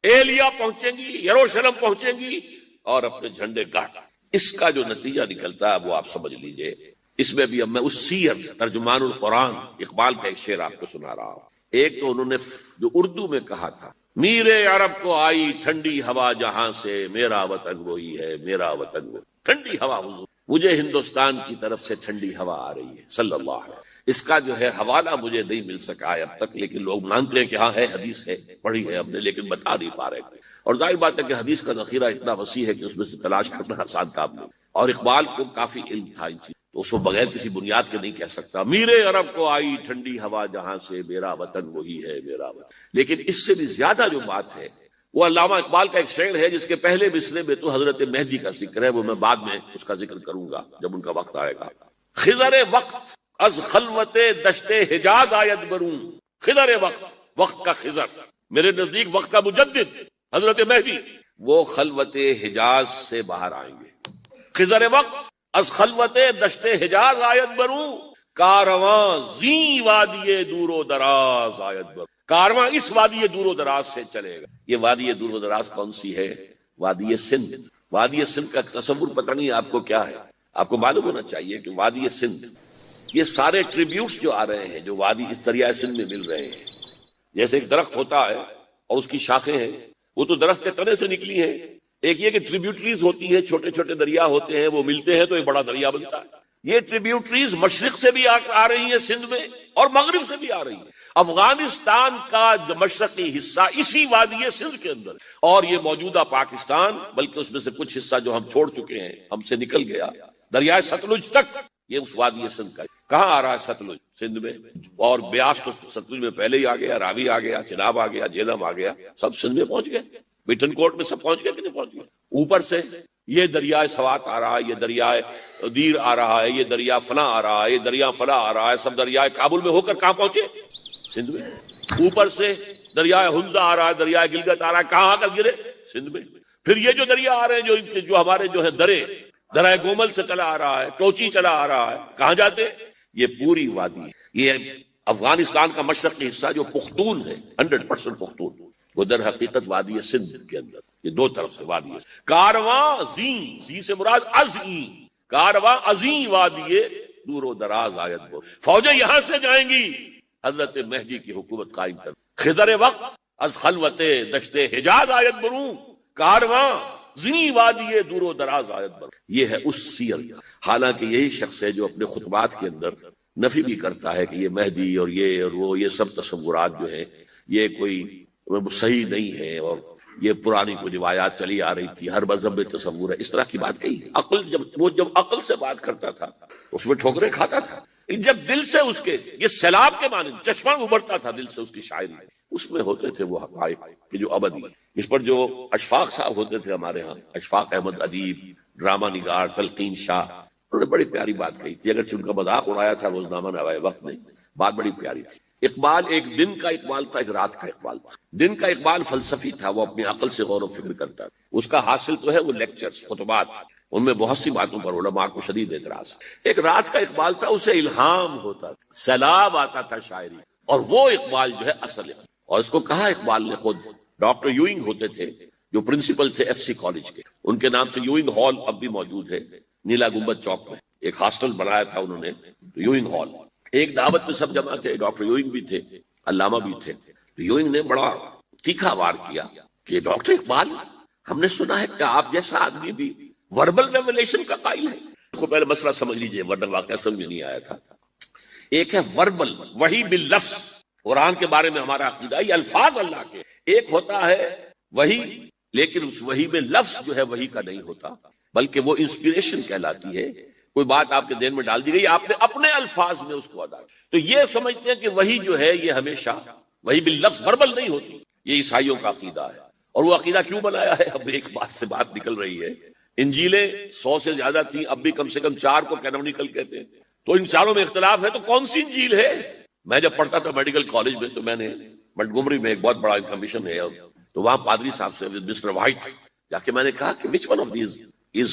ایلیا پہنچیں گی، یروشلم پہنچیں گی اور اپنے جھنڈے گاڑ۔ اس کا جو نتیجہ نکلتا ہے وہ آپ سمجھ لیجئے۔ اس میں بھی اب میں اس سیر ترجمان القرآن اقبال کا ایک شعر آپ کو سنا رہا ہوں۔ ایک تو انہوں نے جو اردو میں کہا تھا، میرے عرب کو آئی ٹھنڈی ہوا جہاں سے، میرا وطن وہی ہے، میرا وطن وہی، ٹھنڈی ہوا حضور، مجھے ہندوستان کی طرف سے ٹھنڈی ہوا آ رہی ہے صلی اللہ علیہ وسلم۔ اس کا جو ہے حوالہ مجھے نہیں مل سکا ہے اب تک، لیکن لوگ مانتے ہیں کہ ہاں ہے، حدیث ہے، پڑھی ہے ہم نے، لیکن بتا نہیں پا رہے تھے۔ اور ظاہر بات ہے کہ حدیث کا ذخیرہ اتنا وسیع ہے کہ اس میں سے تلاش کرنا آسان کام نہیں، اور اقبال کو کافی علم تھا ان چیزوں، تو اس کو بغیر کسی بنیاد کے نہیں کہہ سکتا میرے عرب کو آئی ٹھنڈی ہوا جہاں سے، میرا وطن وہی ہے، میرا وطن۔ لیکن اس سے بھی زیادہ جو بات ہے وہ علامہ اقبال کا ایک شعر ہے جس کے پہلے مصرعے میں تو حضرت مہدی کا ذکر ہے، وہ میں بعد میں اس کا ذکر کروں گا جب ان کا وقت آئے گا۔ خضر وقت از خلوت دشت حجاز آید برون، خضر وقت، وقت کا خضر، میرے نزدیک وقت کا مجدد حضرت مہدی، وہ خلوت حجاز سے باہر آئیں گے۔ خضر وقت از خلوت دشت حجاز آید برون، کارواں زی وادی دور و دراز آید برون، کارواں اس وادی دور و دراز سے چلے گا۔ یہ وادی دور و دراز کون سی ہے؟ وادی سندھ۔ وادی سندھ کا تصور پتہ نہیں آپ کو کیا ہے، آپ کو معلوم ہونا چاہیے کہ وادی سندھ، یہ سارے ٹریبیوٹس جو آ رہے ہیں جو وادی اس دریائے سندھ میں مل رہے ہیں، جیسے ایک درخت ہوتا ہے اور اس کی شاخیں ہیں، وہ تو درخت کے تنے سے نکلی ہیں، ایک یہ کہ ٹریبیوٹریز ہوتی ہیں، چھوٹے چھوٹے دریا ہوتے ہیں، وہ ملتے ہیں تو ایک بڑا دریا بنتا ہے۔ یہ ٹریبیوٹریز مشرق سے بھی آ رہی ہیں سندھ میں اور مغرب سے بھی آ رہی ہیں۔ افغانستان کا جو مشرقی حصہ اسی وادی سندھ کے اندر، اور یہ موجودہ پاکستان، بلکہ اس میں سے کچھ حصہ جو ہم چھوڑ چکے ہیں، ہم سے نکل گیا دریائے ستلج تک، یہ اس وادی سندھ کا۔ کہاں آ رہا ہے ستلج؟ سندھ میں، اور بیاس تو ستلج میں پہلے ہی آ گیا، راوی آ گیا، چناب آ گیا، جہلم آ گیا، سب سندھ میں پہنچ گئے، بٹن کوٹ میں سب پہنچ گئے کہ نہیں پہنچ گئے؟ اوپر سے یہ دریائے سوات آ رہا ہے، یہ دریائے دیر آ رہا ہے، یہ دریا فلاں آ رہا ہے، یہ دریا فلاں آ رہا ہے، سب دریائے کابل میں ہو کر کہاں پہنچے؟ سندھ میں۔ اوپر سے دریائے ہنزا آ رہا ہے، دریائے گلگت آ رہا ہے، کہاں آ کر گرے؟ سندھ میں۔ پھر یہ جو دریا آ رہے ہیں جو ہمارے جو ہے درائے گومل سے چلا آ رہا ہے، ٹوچی چلا آ رہا ہے، کہاں جاتے؟ یہ پوری وادی ہے۔ یہ افغانستان کا مشرقی حصہ جو پختون ہے، 100% پختون، وہ در حقیقت وادی سندھ کے اندر، یہ دو طرف سے وادی ہے۔ کارواں زی سے مراد ازیں، کارواں ازیں وادی دور و دراز آیت کو، فوجیں یہاں سے جائیں گی حضرت مہدی کی حکومت قائم کر۔ خضر وقت از خلوت دشت حجاز آیت بروں، کارواں زی وادی دور و دراز آیت بروں۔ یہ ہے اس سیر۔ حالانکہ یہی شخص ہے جو اپنے خطبات کے اندر نفی بھی کرتا ہے کہ یہ مہدی اور وہ یہ سب تصورات جو ہیں یہ کوئی صحیح نہیں ہے، اور یہ پرانی کوئی روایات چلی آ رہی تھی، ہر مذہب میں تصور ہے، اس طرح کی بات کہی۔ جب عقل سے بات کرتا تھا اس میں ٹھوکریں کھاتا تھا، جب دل سے اس کے یہ سیلاب کے معنی چشمہ ابھرتا تھا دل سے اس کی شاعری، اس میں ہوتے تھے وہ حقائق کہ جو ابدی۔ اس پر جو اشفاق صاحب ہوتے تھے ہمارے ہاں، اشفاق احمد ادیب، ڈرامہ نگار تلقین شاہ، انہوں نے بڑی پیاری بات کہی تھی، اگرچہ ان کا مذاق اڑایا تھا روزنامہ نوائے وقت نے، بات بڑی پیاری تھی۔ اقبال ایک دن کا اقبال تھا، ایک رات کا اقبال تھا۔ دن کا اقبال فلسفی تھا، وہ اپنی عقل سے غور و فکر کرتا تھا، اس کا حاصل تو ہے وہ لیکچرز، خطبات، ان میں بہت سی باتوں پر علماء کو شدید اعتراض۔ ایک رات کا اقبال تھا، اسے الہام ہوتا تھا، سیلاب آتا تھا شاعری، اور وہ اقبال جو ہے اصل ہے۔ اور اس کو کہا اقبال نے خود، ڈاکٹر یوئنگ ہوتے تھے جو پرنسپل تھے ایف سی کالج کے، ان کے نام سے یوئنگ ہال اب بھی موجود ہے نیلا گنبد چوک میں، ایک ہاسٹل بنایا تھا انہوں نے، یوئنگ ہال۔ ایک دعوت میں سب جمع تھے، ڈاکٹر یوئنگ بھی تھے، علامہ بھی تھے۔ یوئنگ نے بڑا تیکھا وار کیا کہ ڈاکٹر اقبال، ہم نے سنا ہے کہ آپ جیسا آدمی بھی وربل ریولیشن کا قائل ہے۔ کو پہلے مسئلہ سمجھ لیجئے ورنہ واقعہ سمجھ نہیں آیا تھا۔ ایک ہے وربل، وحی باللفظ، قرآن کے بارے میں ہمارا عقیدہ یہ الفاظ اللہ کے، ایک ہوتا ہے وحی، لیکن اس وحی میں لفظ جو ہے وحی کا نہیں ہوتا، بلکہ وہ انسپریشن کہلاتی ہے، کوئی بات آپ کے ذہن میں ڈال دی گئی، آپ نے اپنے الفاظ میں اس کو ادا کیا۔ تو یہ سمجھتے ہیں کہ وحی جو ہے یہ ہمیشہ وحی باللفظ وربل نہیں ہوتی، یہ عیسائیوں کا عقیدہ ہے۔ اور وہ عقیدہ کیوں بنایا ہے؟ اب ایک بات سے بات نکل رہی ہے انجیلیں 100 سے زیادہ تھیں، اب بھی کم سے کم 4 کو کینونیکل کہتے ہیں. تو ان چاروں میں اختلاف ہے، تو کون سی انجیل ہے؟ میں جب پڑھتا تھا میڈیکل کالج میں تو میں نے منٹگومری میں ایک بہت بڑا کمیشن ہے، تو وہاں پادری صاحب سے مسٹر وائٹ جا کے میں نے کہا کہ which one of these is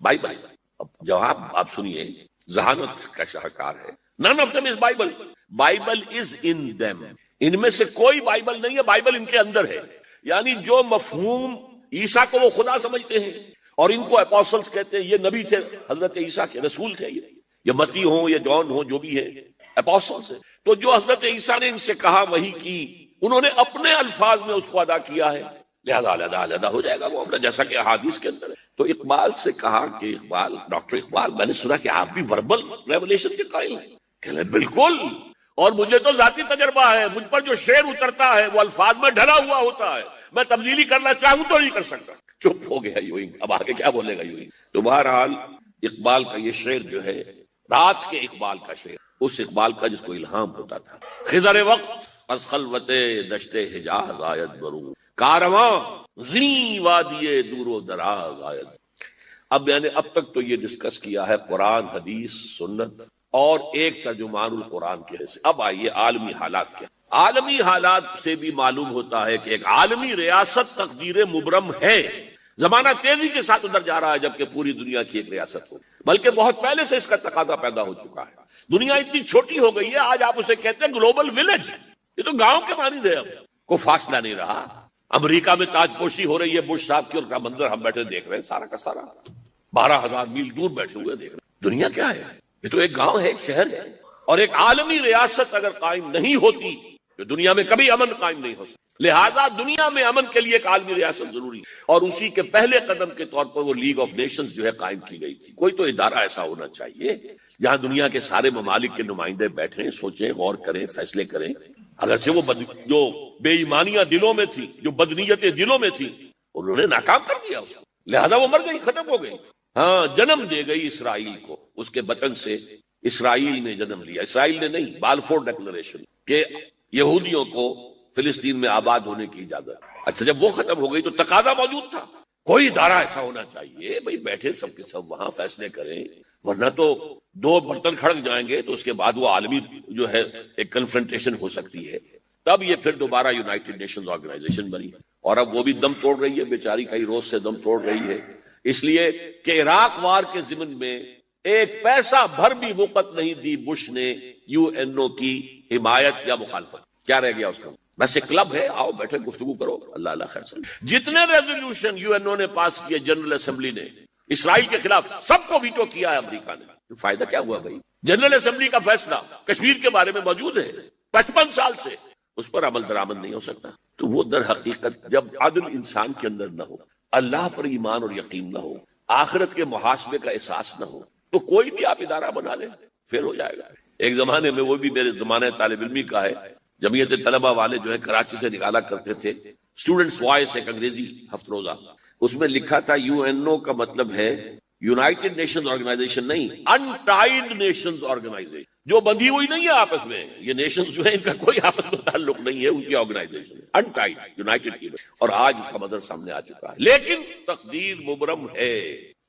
Bible? اب جواب آپ سنیے، ذہانت کا شاہکار ہے. None of them is Bible, Bible is in them, ان میں سے کوئی بائبل نہیں ہے، بائبل ان کے اندر ہے. یعنی جو مفہوم عیسیٰ کو وہ خدا سمجھتے ہیں اور ان کو اپوسلز کہتے ہیں، یہ نبی تھے، حضرت عیسیٰ کے رسول تھے، یہ متی ہوں یا جان ہوں، جو بھی ہے اپوسلز ہیں. تو جو حضرت عیسیٰ نے ان سے کہا وہی کی، انہوں نے اپنے الفاظ میں اس کو ادا کیا ہے، لہذا علیحدہ ہو جائے گا وہ معاملہ، جیسا کہ احادیث کے اندر ہے. تو اقبال سے کہا کہ اقبال، ڈاکٹر اقبال، میں نے سنا کہ آپ بھی وربل ریولیشن کے قائل ہیں. کہ بالکل، اور مجھے تو ذاتی تجربہ ہے، مجھ پر جو شعر اترتا ہے وہ الفاظ میں ڈھلا ہوا ہوتا ہے، میں تبدیلی کرنا چاہوں تو نہیں کر سکتا. چپ ہو گیا یوں ہی، اب آگے کیا بولے گا یوں ہی. تو بہرحال اقبال کا یہ شعر جو ہے رات کے اقبال کا شعر، اس اقبال کا جس کو الہام ہوتا تھا. خضر وقت از خلوت دشت حجاز آید برون، کارواں زی وادی دور و دراز آید. اب میں نے اب تک تو یہ ڈسکس کیا ہے قرآن، حدیث، سنت اور ایک ترجمان القرآن کے حصے. اب آئیے عالمی حالات کیا. عالمی حالات سے بھی معلوم ہوتا ہے کہ ایک عالمی ریاست تقدیر مبرم ہے. زمانہ تیزی کے ساتھ ادھر جا رہا ہے جبکہ پوری دنیا کی ایک ریاست ہو، بلکہ بہت پہلے سے اس کا تقاضا پیدا ہو چکا ہے. دنیا اتنی چھوٹی ہو گئی ہے، آج آپ اسے کہتے ہیں گلوبل ولیج، یہ تو گاؤں کے مانند ہے. اب کوئی فاصلہ نہیں رہا. امریکہ میں تاج پوشی ہو رہی ہے بش صاحب کی، ان کا منظر ہم بیٹھے دیکھ رہے ہیں، سارا کا سارا 12,000 میل دور بیٹھے ہوئے دیکھ رہے ہیں. دنیا کیا ہے؟ یہ تو ایک گاؤں ہے، ایک شہر ہے. اور ایک عالمی ریاست اگر قائم نہیں ہوتی تو دنیا میں کبھی امن قائم نہیں ہو سکتا. لہذا دنیا میں امن کے لیے ایک عالمی ریاست ضروری ہے، اور اسی کے پہلے قدم کے طور پر وہ لیگ آف نیشنز جو ہے قائم کی گئی تھی. کوئی تو ادارہ ایسا ہونا چاہیے جہاں دنیا کے سارے ممالک کے نمائندے بیٹھیں، سوچیں، غور کریں، فیصلے کریں. اگرچہ وہ جو بے ایمانیاں دلوں میں تھی، جو بدنیتیں دلوں میں تھی، انہوں نے ناکام کر دیا اس کو. لہذا وہ مر گئی، ختم ہو گئی. ہاں، جنم دے گئی اسرائیل کو، اس کے بطن سے اسرائیل نے جنم لیا. اسرائیل نے نہیں، بالفور ڈکلریشن کہ یہودیوں کو فلسطین میں آباد ہونے کی اجازت. اچھا، جب وہ ختم ہو گئی تو تقاضا موجود تھا، کوئی ادارہ ایسا ہونا چاہیے بھئی بیٹھے سب کے سب وہاں فیصلے کریں، ورنہ تو 2 برتن کھڑک جائیں گے تو اس کے بعد وہ عالمی جو ہے ایک کنفرنٹیشن ہو سکتی ہے. تب یہ پھر دوبارہ یونائٹڈ نیشنز آرگنائزیشن بنی، اور اب وہ بھی دم توڑ رہی ہے بیچاری، کئی روز سے دم توڑ رہی ہے. اس لیے کہ عراق وار کے ضمن میں ایک پیسہ بھر بھی وقت نہیں دی بش نے یو این او کی حمایت یا مخالفت. کیا رہ گیا اس کا؟ بس ایک کلب ہے، آؤ بیٹھے گفتگو کرو، اللہ اللہ خیر سن. جتنے ریزولوشن یو این او نے پاس کیے جنرل اسمبلی نے اسرائیل کے خلاف، سب کو ویٹو کیا ہے امریکہ نے. فائدہ کیا ہوا بھائی؟ جنرل اسمبلی کا فیصلہ کشمیر کے بارے میں موجود ہے 55 سال سے، اس پر عمل درآمد نہیں ہو سکتا. تو وہ در حقیقت جب عدل انسان کے اندر نہ ہو، اللہ پر ایمان اور یقین نہ ہو، آخرت کے محاسبے کا احساس نہ ہو، تو کوئی بھی آپ ادارہ بنا لیں پھر ہو جائے گا. ایک زمانے میں، وہ بھی میرے زمانے طالب علمی کا ہے، جمعیت طلبہ والے جو ہے کراچی سے نکالا کرتے تھے اسٹوڈنٹس وائس، ایک انگریزی ہفت روزہ، اس میں لکھا تھا یو این او کا مطلب ہے یونائٹڈ نیشنز آرگنائزیشن نہیں، انٹائڈ نیشنز آرگنائزیشن، جو بندھی ہوئی نہیں ہے آپس میں. یہ نیشنز جو ہے ان کا کوئی آپس میں تعلق نہیں ہے، ان کی آرگنائزیشن انٹائڈ یونائٹڈ کی. اور آج اس کا مظہر سامنے آ چکا ہے. لیکن تقدیر مبرم ہے.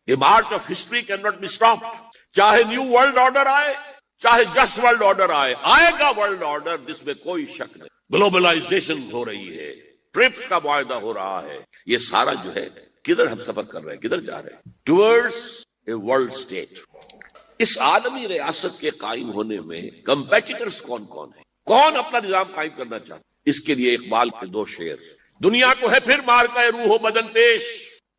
The march of history cannot be stopped. چاہے نیو ورلڈ آرڈر آئے، چاہے جسٹ ورلڈ آرڈر آئے گا ورلڈ آرڈر، جس میں کوئی شک نہیں. گلوبلائزیشن ہو رہی ہے، ٹرپس کا معاہدہ ہو رہا ہے. یہ سارا جو ہے کدھر ہم سفر کر رہے ہیں، کدھر جا رہے ہیں؟ Towards a world state. اس عالمی ریاست کے قائم ہونے میں کمپیٹیٹرز کون کون ہیں؟ کون اپنا نظام قائم کرنا چاہتا؟ اس کے لیے اقبال کے 2 شعر. دنیا کو ہے پھر مارکہ روح و بدن پیش،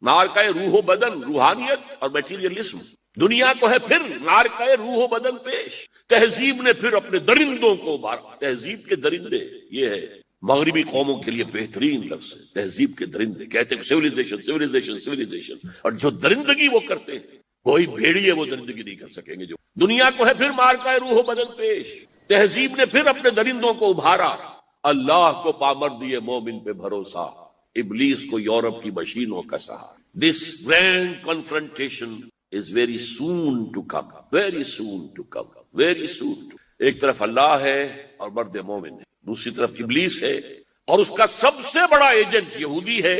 مارکہ روح و بدن روحانیت اور میٹیریلزم. دنیا کو ہے پھر مارکہ روح و بدن پیش، تہذیب نے پھر اپنے درندوں کو ابھارا. تہذیب کے درندے، یہ ہے مغربی قوموں کے لیے بہترین لفظ ہے، تہذیب کے درندے. کہتے ہیں سیویلائزیشن سیویلائزیشن سیویلائزیشن، اور جو درندگی وہ کرتے ہیں کوئی بھیڑیے وہ درندگی نہیں کر سکیں گے. جو دنیا کو ہے پھر مارکہ روح و بدن پیش، تہذیب نے پھر اپنے درندوں کو ابھارا. اللہ کو پامر دیے مومن پہ بھروسہ، ابلیس کو یورپ کی مشینوں کا سہارا. This grand confrontation is very soon to come, very soon to come, very soon to. ایک طرف اللہ ہے اور مرد مومن ہے، دوسری طرف ابلیس ہے اور اس کا سب سے بڑا ایجنٹ یہودی ہے.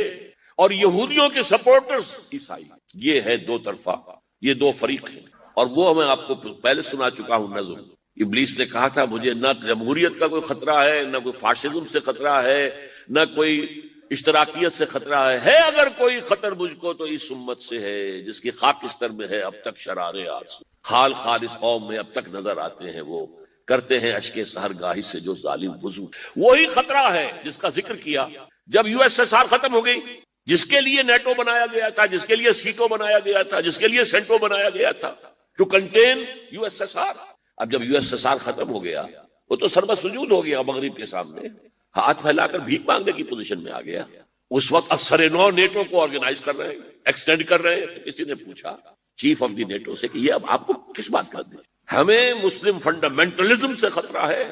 اور یہودیوں کے سپورٹرز عیسائی. یہ ہے دو طرفہ، یہ دو فریق ہیں. اور وہ میں آپ کو پہلے سنا چکا ہوں نظم. ابلیس نے کہا تھا مجھے نہ جمہوریت کا کوئی خطرہ ہے، نہ کوئی فاشزم سے خطرہ ہے، نہ کوئی اشتراکیت سے خطرہ ہے اگر کوئی خطر مجھ کو تو اس امت سے ہے جس کی خاکستر میں ہے اب تک شرارے آج. خال خال اس قوم میں اب تک نظر آتے ہیں، وہ کرتے ہیں اشکے سحر گاہی سے جو ظالم وضو. وہی خطرہ ہے جس کا ذکر کیا جب یو ایس ایس آر ختم ہو گئی، جس کے لیے نیٹو بنایا گیا تھا، جس کے لیے سیٹو بنایا گیا تھا، جس کے لیے سینٹو بنایا گیا تھا to contain U S S R. اب جب یو ایس ایس آر ختم ہو گیا وہ تو سربت سجود ہو گیا مغرب کے سامنے، ہاتھ پھیلا کر بھیک مانگنے کی پوزیشن میں آ گیا. اس وقت اثر نو نیٹو کو آرگنائز کر رہے ہیں، ایکسٹینڈ کر رہے ہیں. کسی نے پوچھا چیف آف دی نیٹو سے کہ یہ اب آپ کو کس بات کا دیں؟ ہمیں مسلم فنڈامنٹلزم سے خطرہ ہے.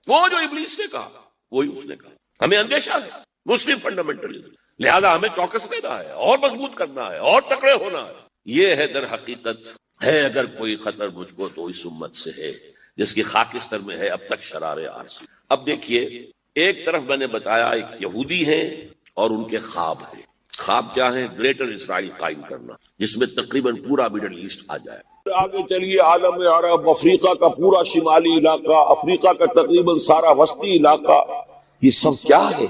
وہ جو ابلیس نے کہا وہی اس نے کہا. ہمیں اندیشہ ہے مسلم فنڈامنٹلزم، لہذا ہمیں چوکس لینا ہے اور مضبوط کرنا ہے اور تکڑے ہونا ہے. یہ ہے در حقیقت ہے اگر کوئی خطر مجھ کو تو اس امت سے ہے جس کی خاکستر میں ہے اب تک شرارے آرسی. اب دیکھیے ایک طرف میں نے بتایا ایک یہودی ہیں اور ان کے خواب ہیں. خواب کیا ہے؟ گریٹر اسرائیل قائم کرنا جس میں تقریباً پورا مڈل ایسٹ آ جائے. آگے چلیے عالم عرب، افریقہ کا پورا شمالی علاقہ، افریقہ کا تقریباً سارا وسطی علاقہ، یہ سب کیا ہے؟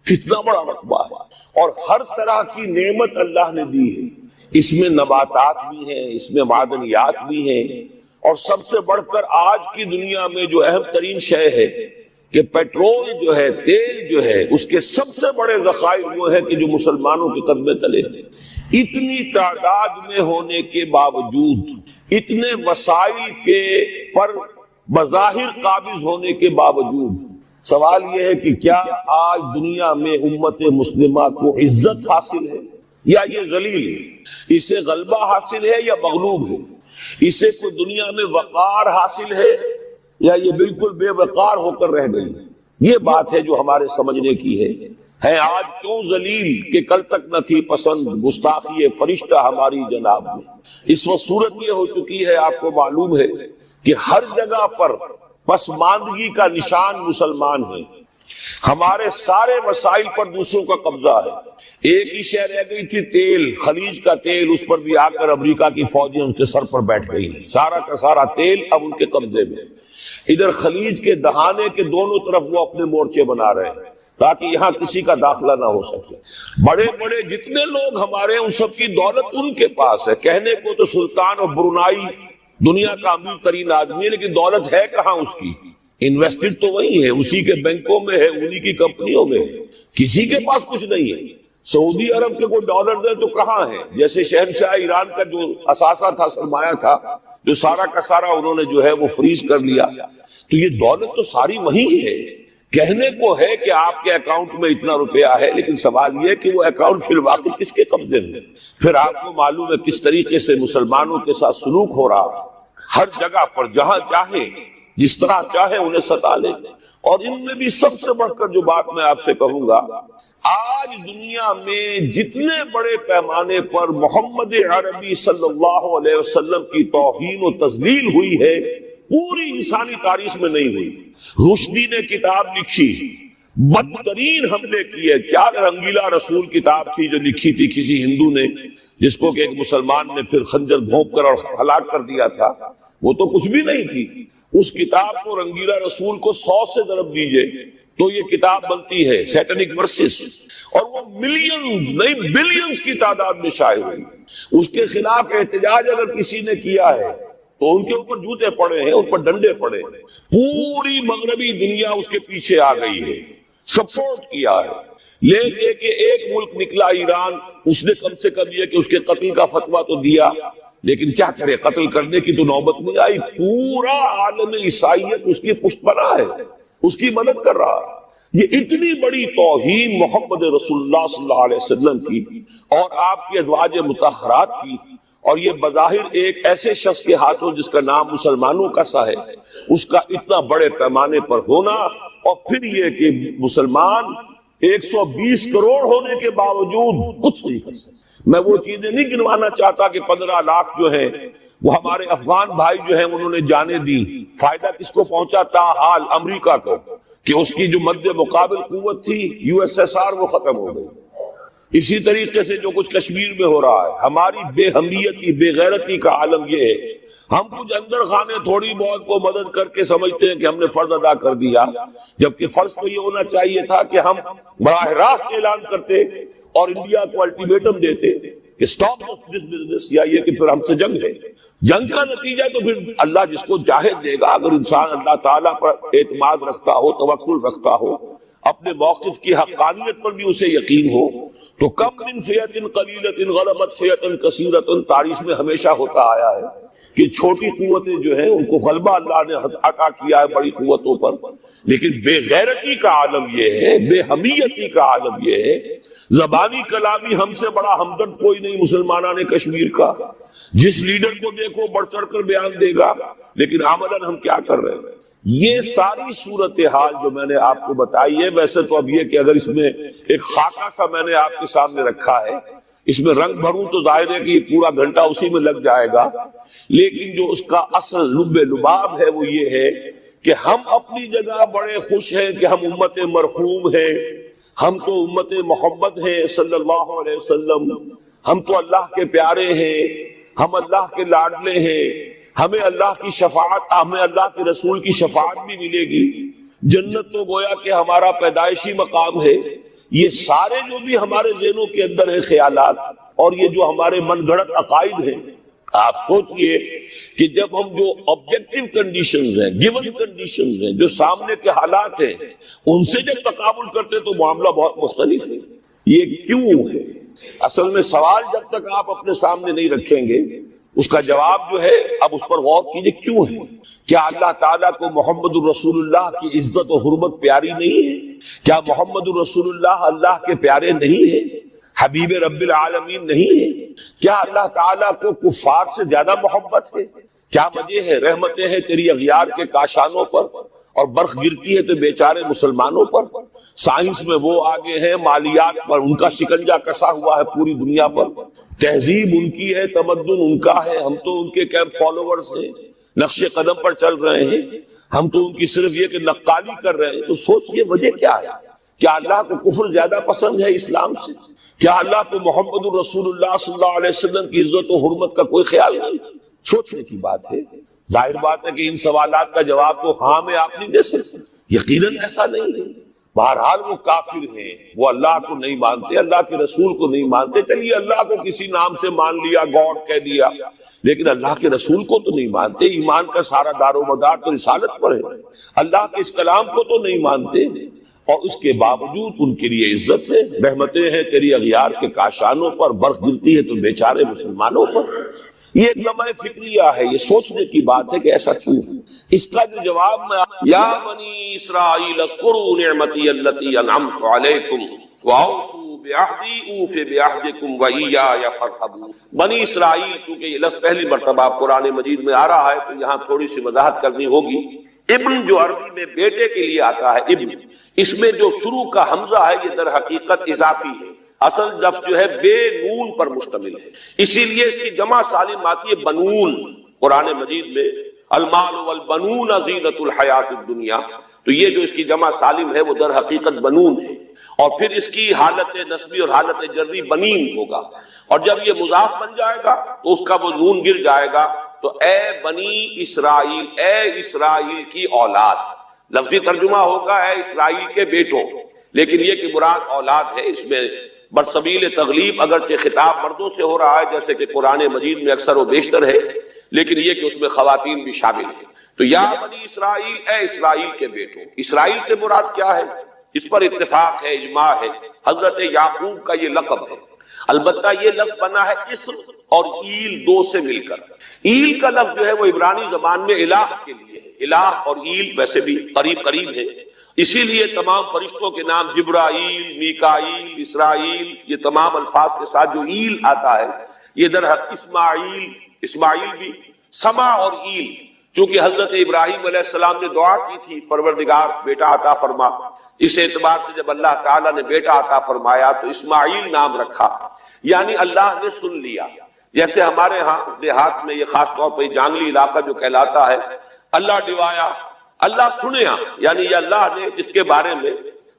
کتنا بڑا رقبہ ہے اور ہر طرح کی نعمت اللہ نے دی ہے. اس میں نباتات بھی ہیں، اس میں معدنیات بھی ہیں، اور سب سے بڑھ کر آج کی دنیا میں جو اہم ترین شے ہے کہ پیٹرول جو ہے، تیل جو ہے، اس کے سب سے بڑے ذخائر وہ ہیں کہ جو مسلمانوں کے قدمے تلے ہیں. اتنی تعداد میں ہونے کے باوجود، اتنے وسائل کے پر بظاہر قابض ہونے کے باوجود، سوال یہ ہے کہ کیا آج دنیا میں امت مسلمہ کو عزت حاصل ہے یا یہ ذلیل ہے؟ اسے غلبہ حاصل ہے یا مغلوب ہے؟ اسے کوئی دنیا میں وقار حاصل ہے یا یہ بالکل بے وقار ہو کر رہ گئی؟ یہ بات ہے جو ہمارے سمجھنے کی ہے آج کیوں ذلیل کہ کل تک نہ تھی پسند گستاخی فرشتہ ہماری جناب میں. اس وقت صورت یہ ہو چکی ہے، آپ کو معلوم ہے کہ ہر جگہ پر پسماندگی کا نشان مسلمان ہیں. ہمارے سارے وسائل پر دوسروں کا قبضہ ہے. ایک ہی شے رہ گئی تھی تیل، خلیج کا تیل، اس پر بھی آ کر امریکہ کی فوجیں ان کے سر پر بیٹھ گئی ہیں. سارا کا سارا تیل اب ان کے قبضے میں. ادھر خلیج کے دہانے کے دونوں طرف وہ اپنے مورچے بنا رہے ہیں تاکہ یہاں کسی کا داخلہ نہ ہو سکے. بڑے بڑے جتنے لوگ ہمارے ان سب کی دولت ان کے پاس ہے. کہنے کو تو سلطان اور برونائی دنیا کا امیر ترین آدمی ہے، لیکن دولت ہے کہاں اس کی؟ انویسٹڈ تو وہی ہے، اسی کے بینکوں میں ہے، انہی کی کمپنیوں میں ہے. کسی کے پاس کچھ نہیں ہے. سعودی عرب کے کوئی ڈالر دے تو کہاں ہے؟ جیسے شہنشاہ ایران کا جو اثاثہ تھا، سرمایہ تھا، جو سارا کا سارا انہوں نے جو ہے وہ فریز کر لیا. تو یہ دولت تو ساری وہی ہے. کہنے کو ہے کہ آپ کے اکاؤنٹ میں اتنا روپیہ ہے، لیکن سوال یہ کہ وہ اکاؤنٹ فی الواقع کس کے قبضے میں؟ پھر آپ کو معلوم ہے کس طریقے سے مسلمانوں کے ساتھ سلوک ہو رہا. ہر جگہ پر جہاں چاہے جس طرح چاہے انہیں ستا لیں. اور ان میں بھی سب سے بڑھ کر جو بات میں آپ سے کہوں گا، آج دنیا میں جتنے بڑے پیمانے پر محمد عربی صلی اللہ علیہ وسلم کی توہین و تذلیل ہوئی ہے، پوری انسانی تاریخ میں نہیں ہوئی. رشدی نے کتاب لکھی، بدترین حملے کیے. کیا رنگیلا رسول کتاب تھی جو لکھی تھی کسی ہندو نے، جس کو کہ ایک مسلمان نے پھر خنجر بھونک کر اور ہلاک کر دیا تھا. وہ تو کچھ بھی نہیں تھی. اس کتاب کو رنگیلا رسول کو 100 سے ضرب دیجئے تو یہ کتاب بنتی ہے سیٹنک ورسز، اور وہ ملینز نہیں بلینز کی تعداد میں شائع ہوئی. اس کے خلاف احتجاج اگر کسی نے کیا ہے تو ان کے اوپر جوتے پڑے ہیں، ان پر ڈنڈے پڑے ہیں. پوری مغربی دنیا اس کے پیچھے آ گئی ہے، سپورٹ کیا ہے. لے لے کے ایک ملک نکلا ایران، اس نے کم سے کم یہ کہ اس کے قتل کا فتویٰ تو دیا، لیکن کیا کرے، قتل کرنے کی تو نوبت نہیں آئی. پورا عالم عیسائیت اس کی پشت پناہ ہے، اس کی مدد کر رہا. یہ اتنی بڑی توہین محمد رسول اللہ صلی اللہ علیہ وسلم کی اور آپ کی ازواج مطہرات کی، اور یہ بظاہر ایک ایسے شخص کے ہاتھوں جس کا نام مسلمانوں کا سا ہے، اس کا اتنا بڑے پیمانے پر ہونا. اور پھر یہ کہ مسلمان 120 کروڑ ہونے کے باوجود کچھ نہیں کر سکتے. میں وہ چیزیں نہیں گنوانا چاہتا کہ 15 لاکھ جو ہیں وہ ہمارے افغان بھائی جو ہیں انہوں نے جانیں دی. فائدہ کس کو پہنچا؟ تاحال امریکہ کو، کہ اس کی جو مد مقابل قوت تھی یو ایس ایس آر وہ ختم ہو گئی. اسی طریقے سے جو کچھ کشمیر میں ہو رہا ہے، ہماری بے ہمیتی، بے غیرتی کا عالم یہ ہے، ہم کچھ اندر خانے تھوڑی بہت کو مدد کر کے سمجھتے ہیں کہ ہم نے فرض ادا کر دیا، جبکہ فرض تو یہ ہونا چاہیے تھا کہ ہم براہ راست اعلان کرتے اور انڈیا کو الٹیمیٹم دیتے کہ اسٹاپ دس بزنس، یا یہ کہ پھر ہم سے جنگ ہے۔ جنگ کا نتیجہ تو پھر اللہ جس کو چاہے دے گا۔ اگر انسان اللہ تعالیٰ پر اعتماد رکھتا ہو، توکل رکھتا ہو، اپنے موقف کی حقانیت پر بھی اسے یقین ہو، تو کم من فئۃ قلیلۃ غلبت فئۃ کثیرۃ، تاریخ میں ہمیشہ ہوتا آیا ہے کہ چھوٹی قوتیں جو ہیں ان کو غلبہ اللہ نے عطا کیا ہے بڑی قوتوں پر، لیکن بے غیرتی کا عالم یہ ہے، بے حمیتی کا عالم یہ ہے۔ زبانی کلامی ہم سے بڑا ہمدرد کوئی نہیں مسلمانان کشمیر کا، جس لیڈر کو دیکھو بڑھ چڑھ کر بیان دے گا، لیکن عملاً ہم کیا کر رہے ہیں؟ یہ ساری صورتحال جو میں نے آپ کو بتائی ہے، ویسے تو اب یہ کہ اگر اس میں ایک خاکہ سا میں نے آپ کے سامنے رکھا ہے، اس میں رنگ بھروں تو ظاہر ہے کہ یہ پورا گھنٹہ اسی میں لگ جائے گا، لیکن جو اس کا اصل لب لباب ہے وہ یہ ہے کہ ہم اپنی جگہ بڑے خوش ہیں کہ ہم امت مرحوم ہیں، ہم تو امت محمد ہیں صلی اللہ علیہ وسلم، ہم تو اللہ کے پیارے ہیں، ہم اللہ کے لاڈلے ہیں، ہمیں اللہ کی شفاعت، ہمیں اللہ کے رسول کی شفاعت بھی ملے گی، جنت تو گویا کہ ہمارا پیدائشی مقام ہے۔ یہ سارے جو بھی ہمارے ذہنوں کے اندر ہیں خیالات، اور یہ جو ہمارے من گھڑت عقائد ہیں، آپ سوچئے کہ جب ہم جو آبجیکٹو کنڈیشنز ہیں، گیون کنڈیشنز ہیں، جو سامنے کے حالات ہیں، ان سے جب تقابل کرتے تو معاملہ بہت مختلف ہے۔ یہ کیوں ہے؟ اصل میں سوال جب تک آپ اپنے سامنے نہیں رکھیں گے، اس کا جواب جو ہے اب اس پر غور کیجئے کیوں ہے؟ کیا اللہ تعالیٰ کو محمد الرسول اللہ کی عزت و حرمت پیاری نہیں ہے؟ کیا محمد الرسول اللہ اللہ کے پیارے نہیں ہے؟ حبیب رب العالمین نہیں ہے؟ کیا اللہ تعالیٰ کو کفار سے زیادہ محبت ہے؟ کیا وجہ ہے؟ رحمتیں ہیں تیری اغیار کے کاشانوں پر، اور برف گرتی ہے تو بیچارے مسلمانوں پر۔ سائنس میں وہ آگے ہیں، مالیات پر ان کا شکنجہ کسا ہوا ہے پوری دنیا پر، تہذیب ان کی ہے، تمدن ان کا ہے، ہم تو ان کے کیمپ فالوورز ہیں، نقش قدم پر چل رہے ہیں، ہم تو ان کی صرف یہ کہ نقالی کر رہے ہیں۔ تو سوچئے وجہ کیا ہے؟ کیا اللہ کو کفر زیادہ پسند ہے اسلام سے؟ کیا اللہ کو محمد الرسول اللہ صلی اللہ علیہ وسلم کی عزت و حرمت کا کوئی خیال نہیں؟ سوچنے کی بات ہے۔ ظاہر بات ہے کہ ان سوالات کا جواب تو ہاں میں آپ نہیں دے سکتے، یقیناً ایسا نہیں ہے۔ بہرحال وہ کافر ہیں، وہ اللہ کو نہیں مانتے، اللہ کے رسول کو نہیں مانتے۔ چلیے اللہ کو کسی نام سے مان لیا، گاڈ کہہ دیا، لیکن اللہ کے رسول کو تو نہیں مانتے۔ ایمان کا سارا دار و مدار تو رسالت پر ہے، اللہ کے اس کلام کو تو نہیں مانتے، اور اس کے باوجود ان کے لیے عزت ہے، رحمتیں ہیں تیری اغیار کے کاشانوں پر، برف گرتی ہے تو بیچارے مسلمانوں پر۔ یہ ایک لمحہ فکریہ ہے، یہ سوچنے کی بات ہے کہ ایسا کیوں ہے۔ اس کا جو جواب میں یا بنی اسرائیل اذکروا نعمتی التی انعمت علیکم واوفوا بعہدی اوف بعہدکم وایای فارہبون۔ بنی اسرائیل، کیونکہ یہ لفظ پہلی مرتبہ قرآن مجید میں آ رہا ہے تو یہاں تھوڑی سی وضاحت کرنی ہوگی۔ ابن جو عربی میں بیٹے کے لیے آتا ہے، ابن، اس میں جو شروع کا حمزہ ہے یہ در حقیقت اضافی ہے، اصل لفظ جو ہے بے نون پر مشتمل ہے، اسی لیے اس کی جمع سالم آتی ہے بنون۔ قرآن مجید میں المال والبنون زینت الحیات الدنیا، تو یہ جو اس کی جمع سالم ہے وہ در حقیقت بنون ہے، اور پھر اس کی حالت نسبی اور حالت جری بنین ہوگا، اور جب یہ مضاف بن جائے گا تو اس کا وہ نون گر جائے گا، تو اے بنی اسرائیل، اے اسرائیل کی اولاد۔ لفظی ترجمہ ہوگا اے اسرائیل کے بیٹوں، لیکن یہ کہ مراد اولاد ہے، اس میں برسبیل تغلیب اگرچہ خطاب مردوں سے ہو رہا ہے جیسے کہ قرآن مجید میں اکثر و بیشتر ہے، لیکن یہ کہ اس میں خواتین بھی شامل ہیں۔ تو یا بنی اسرائیل، اے اسرائیل کے بیٹوں۔ اسرائیل سے مراد کیا ہے؟ اس پر اتفاق ہے، اجماع ہے، حضرت یعقوب کا یہ لقب ہے۔ البتہ یہ لفظ بنا ہے اسم اور ایل دو سے مل کر۔ ایل کا لفظ جو ہے وہ عبرانی زبان میں الہ کے لیے ہے، الہ اور ایل ویسے بھی قریب قریب ہے، اسی لیے تمام فرشتوں کے نام جبرائیل، میکائیل، اسرائیل، یہ تمام الفاظ کے ساتھ جو ایل آتا ہے یہ در حق اسماعیل بھی، سما اور ایل، چونکہ حضرت ابراہیم علیہ السلام نے دعا کی تھی پروردگار بیٹا عطا فرما، اس اعتبار سے جب اللہ تعالیٰ نے بیٹا عطا فرمایا تو اسماعیل نام رکھا، یعنی اللہ نے سن لیا۔ جیسے ہمارے ہاں دیہات میں یہ خاص طور پر جانگلی علاقہ جو کہلاتا ہے، اللہ ڈوایا، اللہ سنیا، یعنی یہ اللہ نے جس کے بارے میں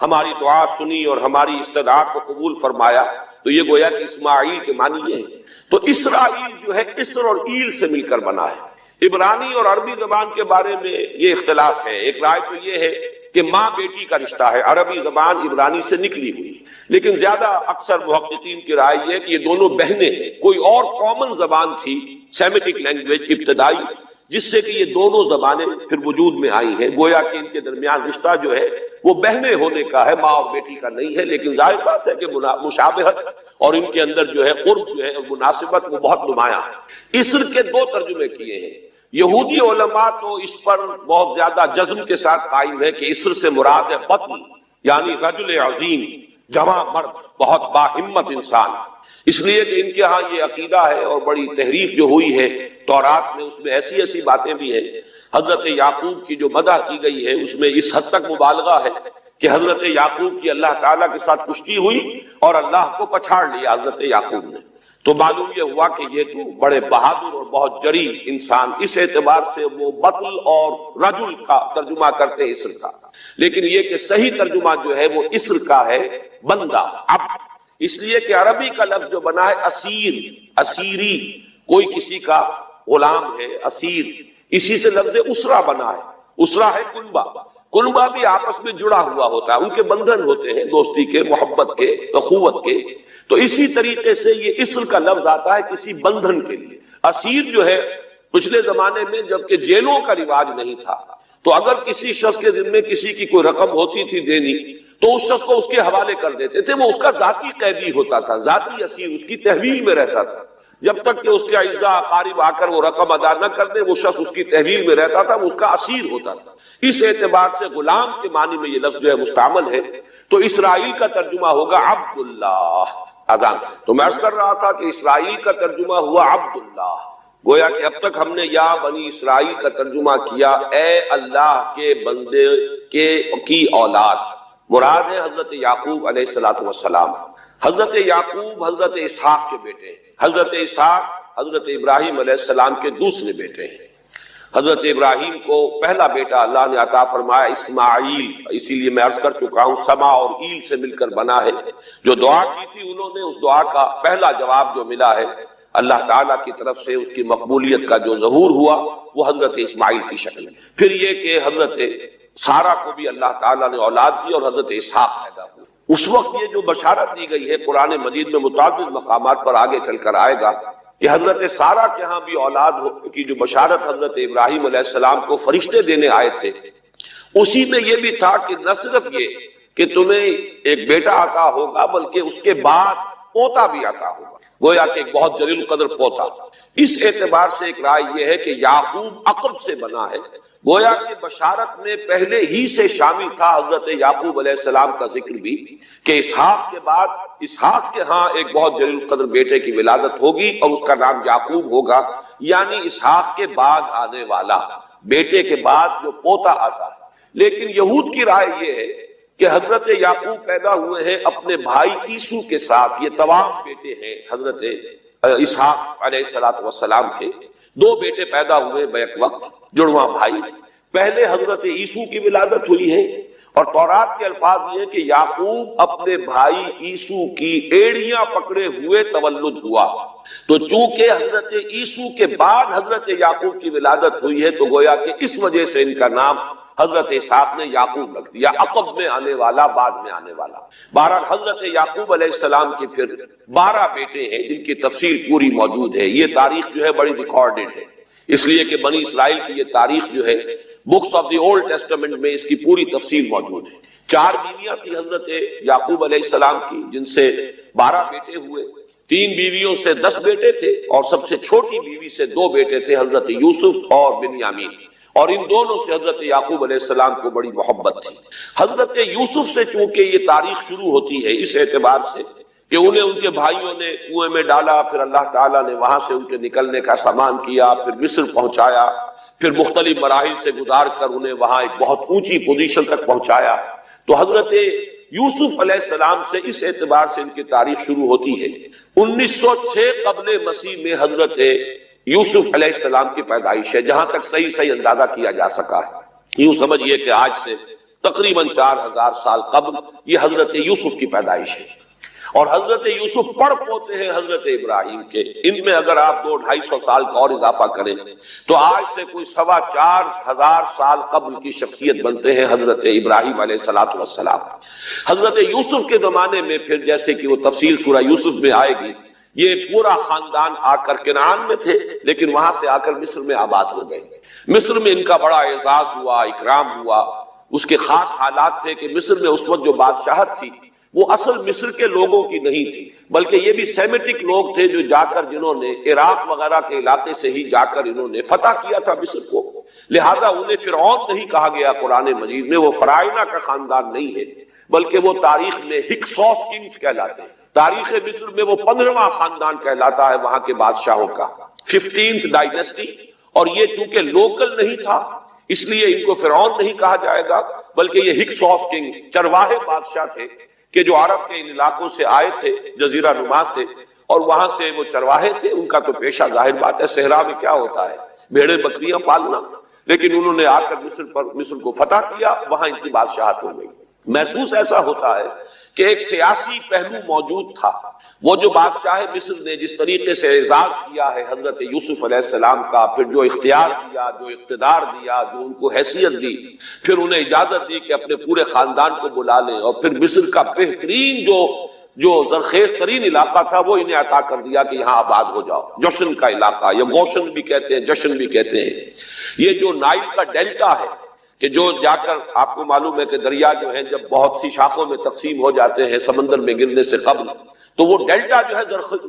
ہماری دعا سنی اور ہماری استدعا کو قبول فرمایا، تو یہ گویا کہ اسماعیل کے معنی یہ ہے۔ تو اسرائیل جو ہے اسر اور ایل سے مل کر بنا ہے۔ عبرانی اور عربی زبان کے بارے میں یہ اختلاف ہے۔ ایک رائے تو یہ ہے کہ ماں بیٹی کا رشتہ ہے، عربی زبان عبرانی سے نکلی ہوئی، لیکن زیادہ اکثر محققین کی رائے یہ ہے کہ یہ دونوں بہنیں ہیں۔ کوئی اور کامن زبان تھی، سیمیٹک لینگویج ابتدائی، جس سے کہ یہ دونوں زبانیں پھر وجود میں آئی ہیں۔ گویا کہ ان کے درمیان رشتہ جو ہے وہ بہنیں ہونے کا ہے، ماں اور بیٹی کا نہیں ہے، لیکن ظاہر بات ہے کہ مشابہت اور ان کے اندر جو ہے قرب جو ہے اور مناسبت وہ بہت نمایاں ہے۔ اسر کے دو ترجمے کیے ہیں۔ یہودی علماء تو اس پر بہت زیادہ جزم کے ساتھ قائم ہے کہ اسر سے مراد ہے بطن، یعنی رجل عظیم، جواں مرد، بہت باہمت انسان، اس لیے کہ ان کے ہاں یہ عقیدہ ہے اور بڑی تحریف جو ہوئی ہے تورات میں، اس میں ایسی ایسی باتیں بھی ہیں۔ حضرت یعقوب کی جو مدح کی گئی ہے اس میں اس حد تک مبالغہ ہے کہ حضرت یعقوب کی اللہ تعالیٰ کے ساتھ کشتی ہوئی اور اللہ کو پچھاڑ لیا حضرت یعقوب نے۔ تو معلوم یہ ہوا کہ یہ تو بڑے بہادر اور بہت جری انسان، اس اعتبار سے وہ بطل اور رجل کا ترجمہ کرتے ہیں اسر کا، لیکن یہ کہ صحیح ترجمہ جو ہے وہ اسر کا ہے بندہ، عبد، اس لیے کہ عربی کا لفظ جو بنا ہے اسیر، اسیری، کوئی کسی کا غلام ہے، اسیر، اسی سے لفظ اسرہ بنا ہے۔ اسرہ ہے کنبہ، کنبہ بھی آپس میں جڑا ہوا ہوتا ہے، ان کے بندھن ہوتے ہیں دوستی کے، محبت کے، اخوت کے۔ تو اسی طریقے سے یہ اسر کا لفظ آتا ہے کسی بندھن کے لیے۔ اسیر جو ہے پچھلے زمانے میں جبکہ جیلوں کا رواج نہیں تھا، تو اگر کسی شخص کے ذمے کسی کی کوئی رقم ہوتی تھی دینی تو اس شخص کو اس کے حوالے کر دیتے تھے، وہ اس کا ذاتی قیدی ہوتا تھا، ذاتی اسیر، اس کی تحویل میں رہتا تھا، جب تک کہ اس کے اعزاء اقارب آ کر وہ رقم ادا نہ کر دے وہ شخص اس کی تحویل میں رہتا تھا، وہ اس کا اسیر ہوتا تھا۔ اس اعتبار سے غلام کے معنی میں یہ لفظ جو ہے مستعمل ہے۔ تو اسرائیل کا ترجمہ ہوگا عبداللہ۔ اذان تو میں عرض کر رہا تھا کہ اسرائیل کا ترجمہ ہوا عبداللہ، گویا کہ اب تک ہم نے یا بنی اسرائیل کا ترجمہ کیا اے اللہ کے بندے کی اولاد، مراد ہے حضرت یعقوب علیہ الصلوۃ والسلام۔ حضرت یعقوب حضرت اسحاق کے بیٹے ہیں، حضرت اسحاق حضرت ابراہیم علیہ السلام کے دوسرے بیٹے ہیں۔ حضرت ابراہیم کو پہلا بیٹا اللہ نے عطا فرمایا اسماعیل، اسی لیے میں عرض کر چکا ہوں سما اور ایل سے مل کر بنا ہے۔ جو دعا کی تھی انہوں نے، اس دعا کا پہلا جواب جو ملا ہے اللہ تعالیٰ کی طرف سے، اس کی مقبولیت کا جو ظہور ہوا وہ حضرت اسماعیل کی شکل میں۔ پھر یہ کہ حضرت سارہ کو بھی اللہ تعالیٰ نے اولاد دی اور حضرت اسحاق پیدا ہوئے۔ اس وقت یہ جو بشارت دی گئی ہے قرآن مجید میں متعدد مقامات پر آگے چل کر آئے گا کہ حضرت سارہ کے ہاں بھی اولاد کی جو بشارت حضرت ابراہیم علیہ السلام کو فرشتے دینے آئے تھے، اسی میں یہ بھی تھا کہ نہ صرف یہ کہ تمہیں ایک بیٹا عطا ہوگا بلکہ اس کے بعد پوتا بھی عطا ہوگا، گویا کہ ایک بہت جلیل قدر پوتا۔ اس اعتبار سے ایک رائے یہ ہے کہ یعقوب عقب سے بنا ہے، گویا کہ بشارت میں پہلے ہی سے شامل تھا حضرت یعقوب علیہ السلام کا ذکر بھی کہ اسحاق کے بعد اسحاق کے ہاں ایک بہت جلیل قدر بیٹے کی ولادت ہوگی اور اس کا نام یعقوب ہوگا، یعنی اسحاق کے بعد آنے والا، بیٹے کے بعد جو پوتا آتا ہے۔ لیکن یہود کی رائے یہ ہے کہ حضرت یعقوب پیدا ہوئے ہیں اپنے بھائی عیسو کے ساتھ، یہ تمام بیٹے ہیں حضرت اسحاق علیہ السلام کے، دو بیٹے پیدا ہوئے بیک وقت، جڑواں بھائی۔ پہلے حضرت عیسو کی ولادت ہوئی ہے اور تورات کے الفاظ یہ کہ یعقوب اپنے بھائی عیسو کی ایڑیاں پکڑے ہوئے تولد ہوا، تو چونکہ حضرت عیسو کے بعد حضرت یعقوب کی ولادت ہوئی ہے تو گویا کہ اس وجہ سے ان کا نام حضرت اسحاق نے یعقوب رکھ دیا، عقب میں آنے والا، بعد میں آنے والا۔ بہرحال حضرت یعقوب علیہ السلام کے پھر 12 بیٹے ہیں جن کی تفصیل پوری موجود ہے۔ یہ تاریخ جو ہے بڑی ریکارڈڈ ہے، اس لیے کہ بنی اسرائیل کی یہ تاریخ جو ہے books of the old testament میں اس کی پوری تفصیل موجود ہے۔ 4 بیویاں تھی حضرت یعقوب علیہ السلام کی جن سے 12 بیٹے ہوئے، 3 بیویوں سے 10 بیٹے تھے اور سب سے چھوٹی بیوی سے 2 بیٹے تھے حضرت یوسف اور بنیامین، اور ان دونوں سے حضرت یعقوب علیہ السلام کو بڑی محبت تھی۔ حضرت یوسف سے چونکہ یہ تاریخ شروع ہوتی ہے اس اعتبار سے کہ انہیں ان کے بھائیوں نے کنویں میں ڈالا، پھر اللہ تعالیٰ نے وہاں سے ان کے نکلنے کا سامان کیا، پھر مصر پہنچایا، پھر مختلف مراحل سے گزار کر انہیں وہاں ایک بہت اونچی پوزیشن تک پہنچایا۔ تو حضرت یوسف علیہ السلام سے اس اعتبار سے ان کی تاریخ شروع ہوتی ہے۔ 1906 قبل مسیح میں حضرت یوسف علیہ السلام کی پیدائش ہے، جہاں تک صحیح اندازہ کیا جا سکا ہے۔ یوں سمجھئے کہ آج سے تقریباً 4000 سال قبل یہ حضرت یوسف کی پیدائش ہے۔ اور حضرت یوسف پڑ پوتے ہیں حضرت ابراہیم کے. ان میں اگر آپ 200-250 سال کا اور اضافہ کریں تو آج سے کوئی 4,2500 سال قبل کی شخصیت بنتے ہیں حضرت ابراہیم علیہ السلام. حضرت یوسف کے زمانے میں پھر جیسے کہ وہ تفصیل سورہ یوسف میں آئے گی، یہ پورا خاندان آ کر کنعان میں تھے، لیکن وہاں سے آ کر مصر میں آباد ہو گئے. مصر میں ان کا بڑا اعزاز ہوا، اکرام ہوا. اس کے خاص حالات تھے کہ مصر میں اس وقت جو بادشاہت تھی وہ اصل مصر کے لوگوں کی نہیں تھی، بلکہ یہ بھی سیمیٹک لوگ تھے جو جا کر جنہوں نے عراق وغیرہ کے علاقے سے ہی جا کر انہوں نے فتح کیا تھا مصر کو. لہذا انہیں فرعون نہیں کہا گیا قرآن مجید میں، وہ فراعنہ کا خاندان نہیں ہے، بلکہ وہ تاریخ میں ہکسوس کنگز کہلاتے ہیں. تاریخ مصر میں وہ 15واں خاندان کہلاتا ہے وہاں کے بادشاہوں کا، 15th ڈائنیسٹی. اور یہ چونکہ لوکل نہیں تھا اس لیے ان کو فرعون نہیں کہا جائے گا، بلکہ یہ ہکسوس کنگز چرواہے بادشاہ تھے کہ جو عرب کے ان علاقوں سے آئے تھے جزیرہ نما سے، اور وہاں سے وہ چرواہے تھے. ان کا تو پیشہ ظاہر بات ہے صحرا میں کیا ہوتا ہے، بھیڑیں بکریاں پالنا، لیکن انہوں نے آ کر مصر کو فتح کیا، وہاں ان کی بادشاہت ہو گئی. محسوس ایسا ہوتا ہے کہ ایک سیاسی پہلو موجود تھا. وہ جو بادشاہ مصر نے جس طریقے سے اعزاز کیا ہے حضرت یوسف علیہ السلام کا، پھر جو اختیار دیا، جو اقتدار دیا، جو ان کو حیثیت دی، پھر انہیں اجازت دی کہ اپنے پورے خاندان کو بلا لیں، اور پھر مصر کا بہترین جو زرخیز ترین علاقہ تھا وہ انہیں عطا کر دیا کہ یہاں آباد ہو جاؤ. جوشن کا علاقہ، یا گوشن بھی کہتے ہیں، جشن بھی کہتے ہیں. یہ جو نائل کا ڈیلٹا ہے کہ جو جا کر آپ کو معلوم ہے کہ دریا جو ہیں جب بہت سی شاخوں میں تقسیم ہو جاتے ہیں سمندر میں گرنے سے قبل، تو وہ ڈیلٹا جو ہے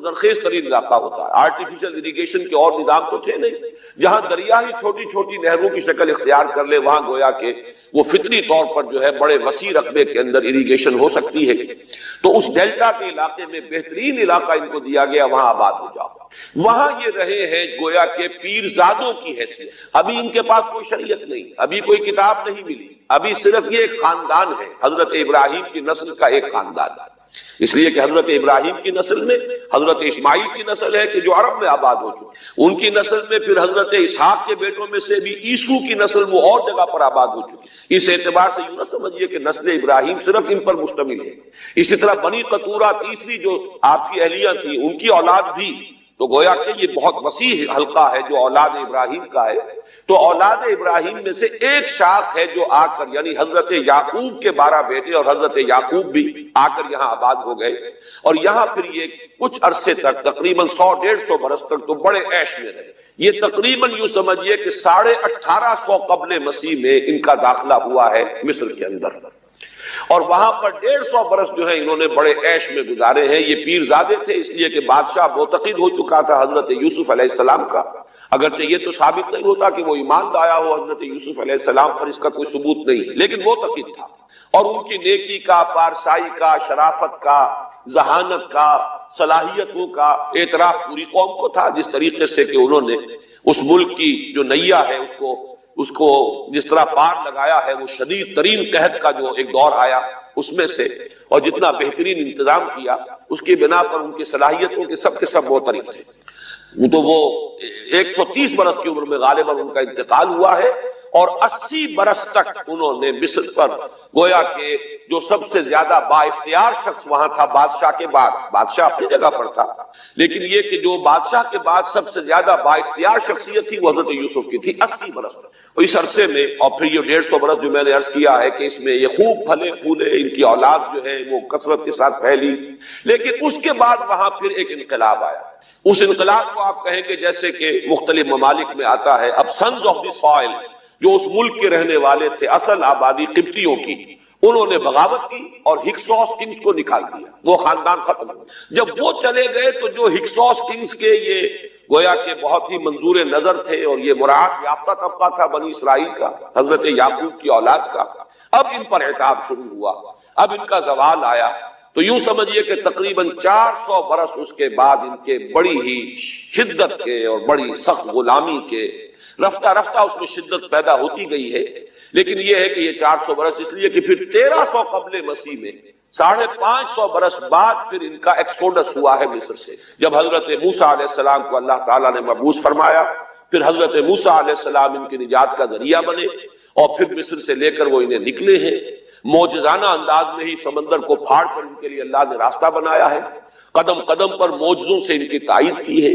زرخیز ترین علاقہ ہوتا ہے. آرٹیفیشل اریگیشن کے اور نظام تو تھے نہیں. جہاں دریا ہی چھوٹی چھوٹی نہروں کی شکل اختیار کر لے وہاں گویا کہ وہ فطری طور پر جو ہے بڑے وسیع رقبے کے اندر اریگیشن ہو سکتی ہے. تو اس ڈیلٹا کے علاقے میں بہترین علاقہ ان کو دیا گیا، وہاں آباد ہو جاؤ. وہاں یہ رہے ہیں گویا کہ پیرزادوں کی حیثیت. ابھی ان کے پاس کوئی شریعت نہیں، ابھی کوئی کتاب نہیں ملی، ابھی صرف یہ ایک خاندان ہے، حضرت ابراہیم کی نسل کا ایک خاندان. اس لیے کہ حضرت ابراہیم کی نسل میں حضرت اسماعیل کی نسل ہے کہ جو عرب میں آباد ہو چکی، ان کی نسل میں پھر حضرت اسحاق کے بیٹوں میں سے بھی عیسو کی نسل وہ اور جگہ پر آباد ہو چکی. اس اعتبار سے یوں نہ سمجھیے کہ نسل ابراہیم صرف ان پر مشتمل ہے. اسی طرح بنی قطورہ تیسری جو آپ کی اہلیہ تھی ان کی اولاد بھی، تو گویا کہ یہ بہت وسیع حلقہ ہے جو اولاد ابراہیم کا ہے. تو اولاد ابراہیم میں سے ایک شاخ ہے جو آ کر، یعنی حضرت یعقوب کے 12 بیٹے اور حضرت یعقوب بھی آ کر یہاں آباد ہو گئے، اور یہاں پھر یہ کچھ عرصے تک تقریباً 100-150 برس تک تو بڑے عیش میں رہے. یہ تقریباً یوں سمجھیے کہ 1850 قبل مسیح میں ان کا داخلہ ہوا ہے مصر کے اندر، اور وہاں پر 150 برس جو ہے انہوں نے بڑے عیش میں گزارے ہیں. یہ پیرزادے تھے اس لیے کہ بادشاہ معتقد ہو چکا تھا حضرت یوسف علیہ السلام کا، اگرچہ یہ تو ثابت نہیں ہوتا کہ وہ ایمان لایا ہو حضرت یوسف علیہ السلام پر، اس کا کوئی ثبوت نہیں، لیکن وہ تقید تھا. اور ان کی نیکی کا، پارسائی کا، شرافت کا، ذہانت کا، صلاحیتوں کا اعتراف پوری قوم کو تھا. جس طریقے سے کہ انہوں نے اس ملک کی جو نیا ہے اس کو جس طرح پار لگایا ہے، وہ شدید ترین قحط کا جو ایک دور آیا اس میں سے، اور جتنا بہترین انتظام کیا اس کی بنا پر ان کی صلاحیتوں کے سب معترف تھے. تو وہ 130 برس کی عمر میں غالباً ان کا انتقال ہوا ہے، اور 80 برس تک انہوں نے مصر پر گویا کہ جو سب سے زیادہ با اختیار شخص وہاں تھا بادشاہ کے بعد، بادشاہ اپنی جگہ پر تھا، لیکن یہ کہ جو بادشاہ کے بعد سب سے زیادہ با اختیار شخصیت تھی وہ حضرت یوسف کی تھی 80 برس تک. اس عرصے میں، اور پھر یہ 150 برس جو میں نے عرض کیا ہے کہ اس میں یہ خوب پھلے پھولے، ان کی اولاد جو ہے وہ کثرت کے ساتھ پھیلی. لیکن اس کے بعد وہاں پھر ایک انقلاب آیا. اس انقلاب کو آپ کہیں کہ جیسے کہ مختلف ممالک میں آتا ہے، اب سنز آف دی سوائل جو اس ملک کے رہنے والے تھے، اصل آبادی قبطیوں کی، انہوں نے بغاوت کی اور ہکسوس کنگز کو نکال دیا. وہ خاندان ختم ہو. جب وہ چلے گئے تو جو ہکسوس کنگز کے یہ گویا کہ بہت ہی منظور نظر تھے اور یہ مراعات یافتہ طبقہ تھا بنی اسرائیل کا، حضرت یعقوب کی اولاد کا، اب ان پر عتاب شروع ہوا، اب ان کا زوال آیا. تو یوں سمجھیے کہ تقریباً 400 برس اس کے بعد ان کے بڑی ہی شدت کے اور بڑی سخت غلامی کے، رفتہ رفتہ اس میں شدت پیدا ہوتی گئی ہے. لیکن یہ ہے کہ یہ 400 برس اس لیے کہ پھر 1300 قبل مسیح میں 550 برس بعد پھر ان کا ایکسوڈس ہوا ہے مصر سے، جب حضرت موسیٰ علیہ السلام کو اللہ تعالیٰ نے مبعوث فرمایا. پھر حضرت موسیٰ علیہ السلام ان کی نجات کا ذریعہ بنے، اور پھر مصر سے لے کر وہ انہیں نکلے ہیں. معجزانہ انداز میں ہی سمندر کو پھاڑ کر ان کے لیے اللہ نے راستہ بنایا ہے، قدم قدم پر معجزوں سے ان کی تائید کی ہے۔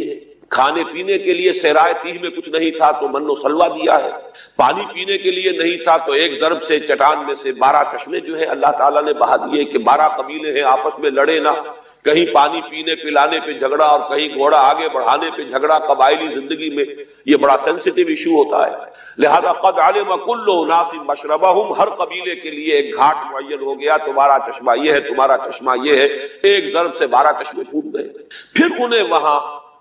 کھانے پینے کے لیے صحرائے تیہ میں کچھ نہیں تھا تو من و سلوہ دیا ہے، پانی پینے کے لیے نہیں تھا تو ایک ضرب سے چٹان میں سے 12 چشمے جو ہے اللہ تعالیٰ نے بہا دیے کہ 12 قبیلے ہیں آپس میں لڑے نہ، کہیں پانی پینے پلانے پہ جھگڑا اور کہیں گھوڑا آگے بڑھانے پہ جھگڑا۔ قبائلی زندگی میں یہ بڑا سینسیٹیو ایشو ہوتا ہے، لہذا قد علم کل اناس مشربہم، ہر قبیلے کے لیے ایک گھاٹ معین ہو گیا، تمہارا چشمہ یہ ہے، تمہارا چشمہ یہ ہے، ایک ضرب سے 12 چشمے پھوٹ گئے۔ پھر انہیں وہاں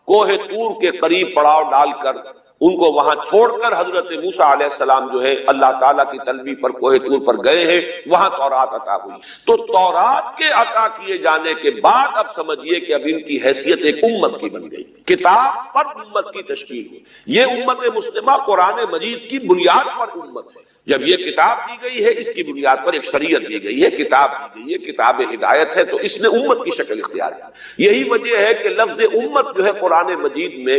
کوہ طور کے قریب پڑاؤ ڈال کر ان کو وہاں چھوڑ کر حضرت موسیٰ علیہ السلام جو ہے اللہ تعالیٰ کی طلبی پر کوہ طور پر گئے ہیں، وہاں تورات عطا ہوئی۔ تو تورات کے عطا کیے جانے کے بعد اب سمجھیے کہ اب ان کی حیثیت ایک امت کی بن گئی، کتاب پر امت کی تشکیل ہوئی۔ یہ امت مسلمہ قرآن مجید کی بنیاد پر امت ہے۔ جب یہ کتاب دی گئی ہے، اس کی بنیاد پر ایک شریعت دی گئی ہے، کتاب دی گئی ہے، کتاب ہدایت ہے، تو اس نے امت کی شکل اختیار کی۔ یہی وجہ ہے کہ لفظ امت جو ہے قرآن مجید میں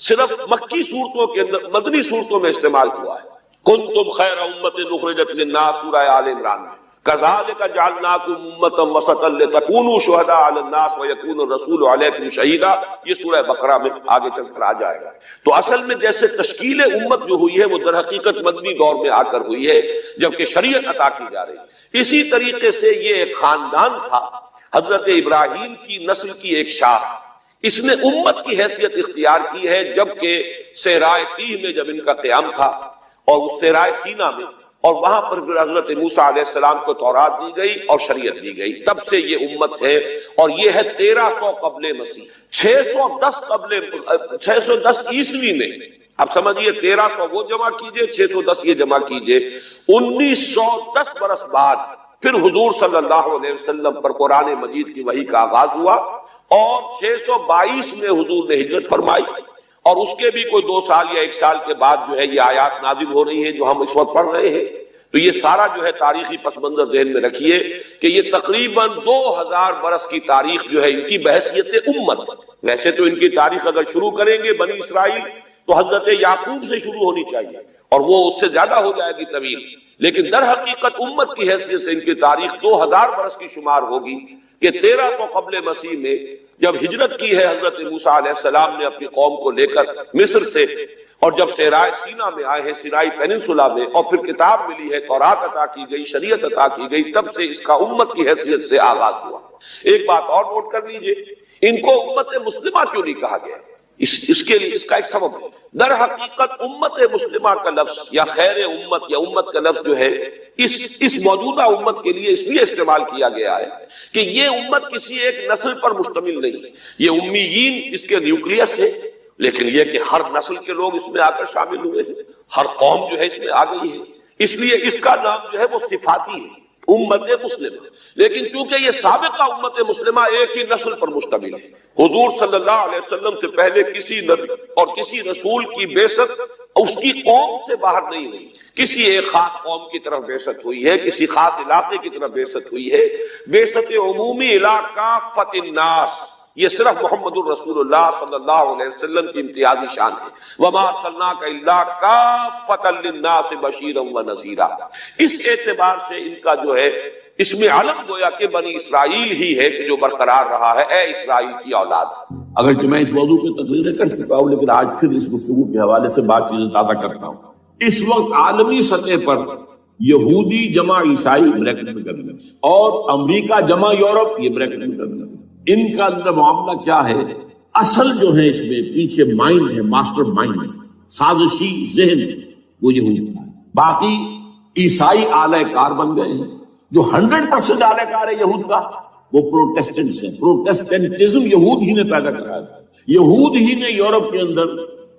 صرف مکی صورتوں کے اندر، مدنی صورتوں میں استعمال ہوا ہے۔ کنتم خیر امت اخرجت للناس، سورہ آل عمران میں، کذالک جعلناکم امۃ وسطا لتکونوا شہداء علی الناس ویکون الرسول علیکم شہیدا، یہ سورہ بقرہ میں آگے چل کر آ جائے گا۔ تو اصل میں جیسے تشکیل امت جو ہوئی ہے وہ در حقیقت مدنی دور میں آ کر ہوئی ہے، جبکہ شریعت عطا کی جا رہی ہے۔ اسی طریقے سے یہ ایک خاندان تھا، حضرت ابراہیم کی نسل کی ایک شاخ، اس نے امت کی حیثیت اختیار کی ہے، جبکہ صحرائے تیہ میں جب ان کا قیام تھا اور اس صحرائے سینا میں، اور وہاں پر پھر حضرت موسیٰ علیہ السلام کو تورات دی گئی اور شریعت دی گئی، تب سے یہ امت ہے۔ اور یہ ہے 1300 قبل مسیح، 610 عیسوی میں۔ اب سمجھیے 1300 وہ جمع کیجئے، 610 یہ جمع کیجئے، 1910 برس بعد پھر حضور صلی اللہ علیہ وسلم پر قرآن مجید کی وحی کا آغاز ہوا، اور 622 میں حضور نے ہجرت فرمائی، اور اس کے بھی کوئی 2 سال یا 1 سال کے بعد جو ہے یہ آیات نازل ہو رہی ہیں جو ہم اس وقت پڑھ رہے ہیں۔ تو یہ سارا جو ہے تاریخی پس منظر ذہن میں رکھیے کہ یہ تقریباً 2000 برس کی تاریخ جو ہے ان کی بحیثیت امت۔ ویسے تو ان کی تاریخ اگر شروع کریں گے بنی اسرائیل تو حضرت یعقوب سے شروع ہونی چاہیے، اور وہ اس سے زیادہ ہو جائے گی طویل، لیکن در حقیقت امت کی حیثیت سے ان کی تاریخ 2000 برس کی شمار ہوگی کہ 1300 قبل مسیح میں جب ہجرت کی ہے حضرت موسیٰ علیہ السلام نے اپنی قوم کو لے کر مصر سے، اور جب صحرائے سینا میں آئے ہیں، سینائی پیننسولا میں، اور پھر کتاب ملی ہے، تورات عطا کی گئی، شریعت عطا کی گئی، تب سے اس کا امت کی حیثیت سے آغاز ہوا۔ ایک بات اور نوٹ کر لیجئے، ان کو امت مسلمہ کیوں نہیں کہا گیا؟ اس کے لیے اس کا ایک سبب ہے۔ در حقیقت امت مسلمہ کا لفظ یا خیر امت یا امت کا لفظ جو ہے اس موجودہ امت کے لیے اس لیے استعمال کیا گیا ہے کہ یہ امت کسی ایک نسل پر مشتمل نہیں، یہ امیین اس کے نیوکلیس ہے، لیکن یہ کہ ہر نسل کے لوگ اس میں آ کر شامل ہوئے ہیں، ہر قوم جو ہے اس میں آ گئی ہے، اس لیے اس کا نام جو ہے وہ صفاتی ہے، امت مسلمہ۔ لیکن چونکہ یہ سابقہ امت مسلمہ ایک ہی نسل پر مشتمل ہے، حضور صلی اللہ علیہ وسلم سے پہلے کسی نبی اور کسی رسول کی بعثت اس کی قوم سے باہر نہیں ہوئی، کسی ایک خاص قوم کی طرف بعثت ہوئی ہے، کسی خاص علاقے کی طرف بعثت ہوئی ہے۔ بعثت عمومی علاقہ فتح الناس، یہ صرف محمد الرسول اللہ صلی اللہ علیہ وسلم کی امتیازی شان ہے۔ وما ارسلناک الا کافۃ للناس بشیرا ونذیرا۔ اس اعتبار سے ان کا جو ہے اس میں علم گویا کہ بنی اسرائیل ہی ہے کہ جو برقرار رہا ہے، اے اسرائیل کی اولاد۔ اگرچہ میں اس موضوع پہ تقریریں کر چکا ہوں، لیکن آج پھر اس گفتگو کے حوالے سے بات چیزیں تازہ کرتا ہوں۔ اس وقت عالمی سطح پر یہودی جمع عیسائی بریکٹ میں کر لیں، اور امریکہ جمع یورپ یہ بریکٹ میں کر لیں، ان کا اندر معاملہ کیا ہے؟ اصل جو ہے اس میں پیچھے مائنڈ ہے، ماسٹر مائنڈ، سازشی ذہن وہ یہودی ہے۔ باقی عیسائی آلہ کار بن گئے ہیں۔ جو 100% آلہ کار ہے یہود کا وہ پروٹیسٹنٹس ہیں۔ پروٹیسٹنٹزم یہود ہی نے پیدا کرایا تھا، یہود ہی نے یورپ کے اندر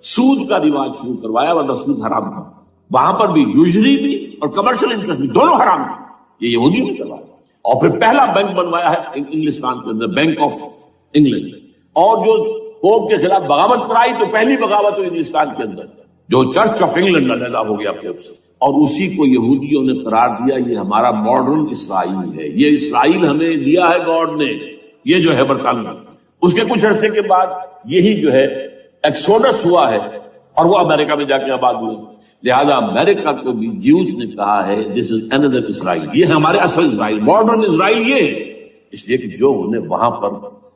سود کا رواج شروع کروایا، ورنہ سود حرام تھا وہاں پر بھی، یوزری بھی اور کمرشل انٹرسٹ بھی، دونوں حرام تھے، یہ یہودیوں نے کروایا۔ اور پھر پہلا بینک بنوایا ہے انگلستان کے اندر، بینک آف انگلینڈ، اور جو پوپ کے خلاف بغاوت کرائی تو پہلی بغاوت ہوئی انگلستان کے اندر، جو چرچ آف انگلینڈ علیحدہ ہو گیا پوپ سے، اور اسی کو یہودیوں نے قرار دیا یہ ہمارا ماڈرن اسرائیل ہے، یہ اسرائیل ہمیں دیا ہے گاڈ نے، یہ جو ہے برطانیہ۔ اس کے کچھ عرصے کے بعد یہی جو ہے ایکسوڈس ہوا ہے، اور وہ امریکہ میں جا کے آباد ہوئے۔ لہذا امریکہ کو بھی جیوز نے کہا ہے دس از اندر اسرائیل، یہ ہے ہمارے اصل اسرائیل، ماڈرن اسرائیل یہ ہے، اس لیے کہ جو انہیں وہاں پر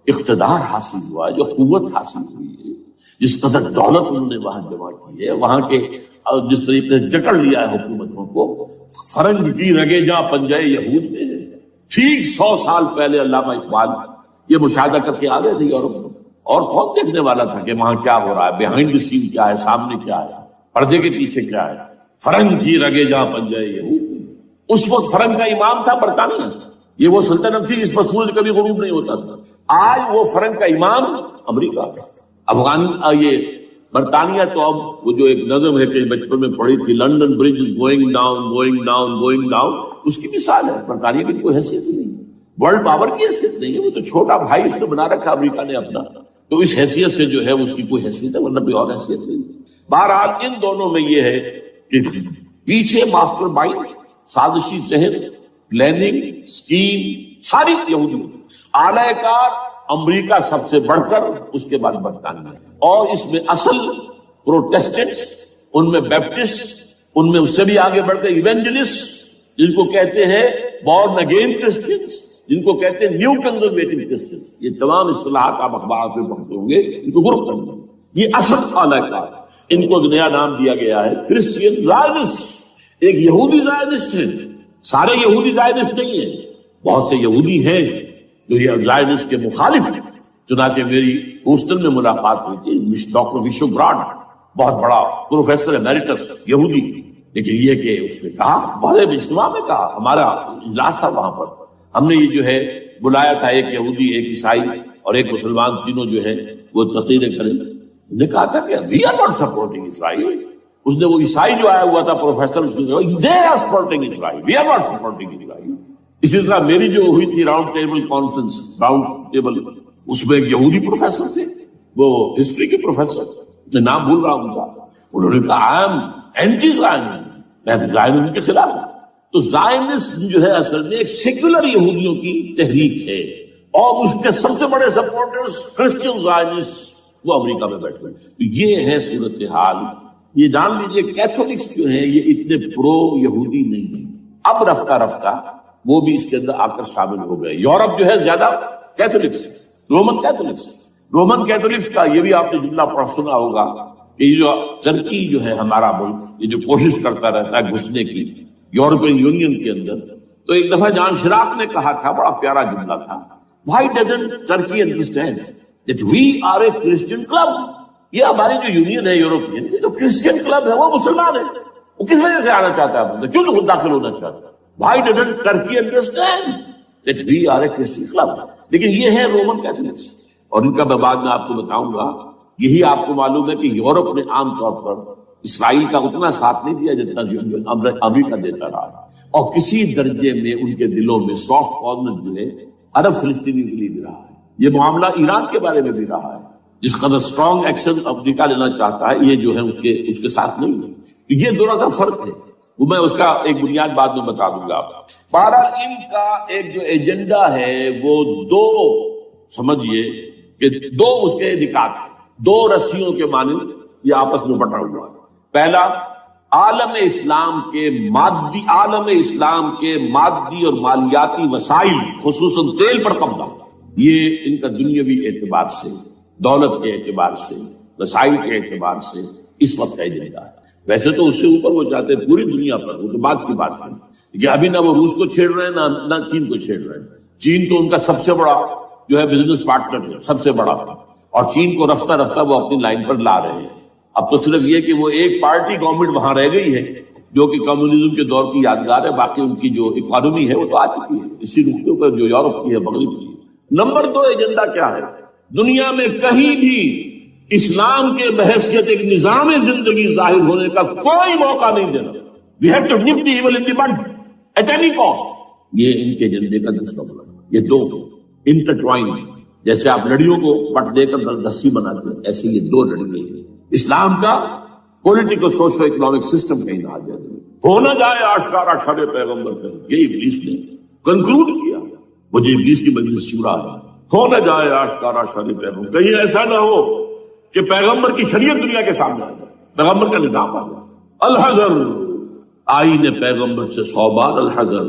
اقتدار حاصل ہوا ہے، جو قوت حاصل ہوئی ہے، جس قدر دولت انہوں نے وہاں جمع کی ہے، وہاں کے جس طریقے سے جکڑ لیا ہے حکومتوں کو، فرنگ کی رگے جہاں پنجے یہود میں ہے۔ ٹھیک 100 سال پہلے علامہ اقبال یہ مشاہدہ کر کے آ گئے تھے یورپ میں، اور کون دیکھنے والا تھا کہ وہاں کیا ہو رہا ہے، بیہائنڈ دی سین کیا ہے، سامنے کیا ہے، پردے کے پیچھے کیا ہے۔ فرنگ کی رگے جہاں پنجے یہود، اس وقت فرنگ کا امام تھا برطانیہ، یہ وہ سلطنت تھی جس پر سورج کبھی غروب نہیں ہوتا تھا۔ آج وہ فرنگ کا امام امریکہ، افغان، یہ برطانیہ تو اب وہ جو ایک نظم ہے کہ بچپن میں پڑھی تھی، London Bridge is going down going down going down, اس کی مثال ہے۔ برطانیہ کی کوئی حیثیت نہیں، ورلڈ پاور کی حیثیت نہیں ہے، وہ تو چھوٹا بھائی اس نے بنا رکھا امریکہ نے اپنا، تو اس حیثیت سے جو ہے اس کی کوئی حیثیت ہے، ورنہ کوئی اور حیثیت نہیں۔ بہرحال ان دونوں میں یہ ہے کہ پیچھے ماسٹر مائنڈ، سازشی ذہن، پلاننگ، اسکیم ساری یہودی، اعلی کار امریکہ سب سے بڑھ کر، اس کے بعد برطانیہ، اور اس میں اصل پروٹیسٹنٹس، ان میں بیپٹسٹ، ان میں اس سے بھی آگے بڑھ کر ایونجلسٹ، جن کو کہتے ہیں بورن اگین کرسچنس، جن کو کہتے ہیں نیو کنزرویٹو کرسچنس، یہ تمام اصطلاحات آپ اخبارات میں پڑھتے ہوں گے، ان کو گروپ کرنا، یہ اصل اعلی کار، ان کو ایک نیا نام دیا گیا ہے کرسچین زائنسٹ۔ ایک یہودی زائنسٹ ہے، سارے یہودی زائنسٹ نہیں ہیں، بہت سے یہودی ہیں جو یہ زائنسٹ کے مخالف ہیں۔ چنانچہ میری ہوسٹن میں ملاقات ہوئی تھی ڈاکٹر وشو براڈ، بہت بڑا پروفیسر ایمیریٹس یہودی، لیکن یہ کہ اس نے کہا، بڑے اجتماع میں کہا، ہمارا اجلاس تھا وہاں پر، ہم نے یہ جو ہے بلایا تھا، ایک یہودی، ایک عیسائی اور ایک مسلمان، تینوں جو ہے وہ تقریریں کریں۔ نے کہا تھا کہ وی آر ناٹ سپورٹنگ اسرائیل۔ اس نے وہ عیسائی جو آیا ہوا تھا پروفیسر، اس نے کہا they are supporting Israel, we are not supporting Israel. اسی طرح میری جو ہوئی تھی round table conference, round table, اس میں ایک یہودی پروفیسر تھے، وہ ہسٹری کے پروفیسر، میں نام بھول رہا ہوں ان کا، انہوں نے کہا آئی ایم اینٹی زائنسٹ، میں زائنسٹ کے خلاف ہوں۔ تو زائنسٹ جو ہے اصل میں ایک سیکولر یہودیوں کی تحریک ہے، اور اس کے سب سے بڑے سپورٹرز کرسچین زائنسٹ وہ امریکہ میں بیٹھے ہیں۔ تو یہ ہے صورتحال۔ یہ جان لیجئے کیتھولکس جو ہیں یہ اتنے پرو یہودی نہیں ہیں، اب رفتہ رفتہ وہ بھی اس کے اندر آ کر شامل ہو گئے۔ یورپ جو ہے زیادہ Catholics, Roman Catholics, Roman Catholics کا یہ بھی آپ نے جملہ پڑھ سنا ہوگا کہ یہ جو ترکی جو ہے ہمارا ملک، یہ جو کوشش کرتا رہتا ہے گھسنے کی یورپین یونین کے اندر، تو ایک دفعہ جان شراک نے کہا تھا، بڑا پیارا جملہ تھا، Why doesn't Turkey understand that we are a Christian club؟ یہ ہماری جو یونین ہے یورپین، یہ تو کرسچین کلب ہے، وہ مسلمان ہے، وہ کس وجہ سے آنا چاہتا ہے، کیوں تو خود داخل ہونا چاہتا ہے؟ Why doesn't Turkey understand that we are a Christian club؟ لیکن یہ ہے رومن کیتھولکس، اور ان کا میں بعد میں آپ کو بتاؤں گا۔ یہی آپ کو معلوم ہے کہ یورپ نے عام طور پر اسرائیل کا اتنا ساتھ نہیں دیا جتنا امریکہ دیتا رہا، اور کسی درجے میں ان کے دلوں میں سافٹ کارنر جو ہے عرب فلسطینی کے لیے بھی رہا ہے۔ یہ معاملہ ایران کے بارے میں بھی رہا ہے، جس قدر اسٹرانگ ایکشن امریکہ لینا چاہتا ہے، یہ جو ہے اس کے ساتھ نہیں ہے۔ یہ دونوں کا فرق ہے، وہ میں اس کا ایک بنیاد بعد میں بتا دوں گا آپ۔ بہرحال ان کا ایک جو ایجنڈا ہے وہ دو، سمجھیے کہ دو اس کے نکات ہیں، دو رسیوں کے مانند یہ آپس میں بٹا ہوا ہے۔ پہلا، عالم اسلام کے مادی اور مالیاتی وسائل، خصوصاً تیل پر قبضہ، یہ ان کا دنیاوی اعتبار سے، دولت کے اعتبار سے، وسائل کے اعتبار سے اس وقت کا ایجنڈا ہے۔ ویسے تو اس سے اوپر وہ چاہتے ہیں پوری دنیا پر، وہ تو بعد کی بات ہے، کہ ابھی نہ وہ روس کو چھیڑ رہے ہیں نہ چین کو چھیڑ رہے ہیں۔ چین تو ان کا سب سے بڑا جو ہے بزنس پارٹنر ہے، سب سے بڑا، اور چین کو رفتہ رفتہ وہ اپنی لائن پر لا رہے ہیں۔ اب تو صرف یہ کہ وہ ایک پارٹی گورنمنٹ وہاں رہ گئی ہے جو کہ کمیونزم کے دور کی یادگار ہے، باقی ان کی جو اکانومی ہے وہ تو آ چکی ہے اسی رخ کے اوپر جو یورپ کی ہے، مغرب کی ہے۔ نمبر دو ایجنڈا کیا ہے؟ دنیا میں کہیں بھی اسلام کے بحیثیت ایک نظام زندگی ظاہر ہونے کا کوئی موقع نہیں دینا۔ We have to nip the evil in the bud at any cost۔ یہ ان کے ایجنڈے کا دوسرا بنا، یہ دو انٹرٹوائنڈ، جیسے آپ لڑیوں کو پٹ دے کر رسی بناتے ہیں، ایسے یہ دو لڑیاں ہیں۔ اسلام کا پولیٹیکل سوشل اکنامک سسٹم کہیں نہ آ جائے، ہو نہ جائے آشکارا شر پیغمبر کا، یہ ابلیس نے کنکلوڈ کیا، مجھے ابلیس کی مجلس شورا ہے، ہو نہ جائے آشکارا شر پیغمبر، کہیں ایسا نہ ہو کہ پیغمبر کی شریعت دنیا کے سامنے آ جائے، پیغمبر کا نظام آ جائے۔ الحذر، آئین پیغمبر سے 100 بار الحذر،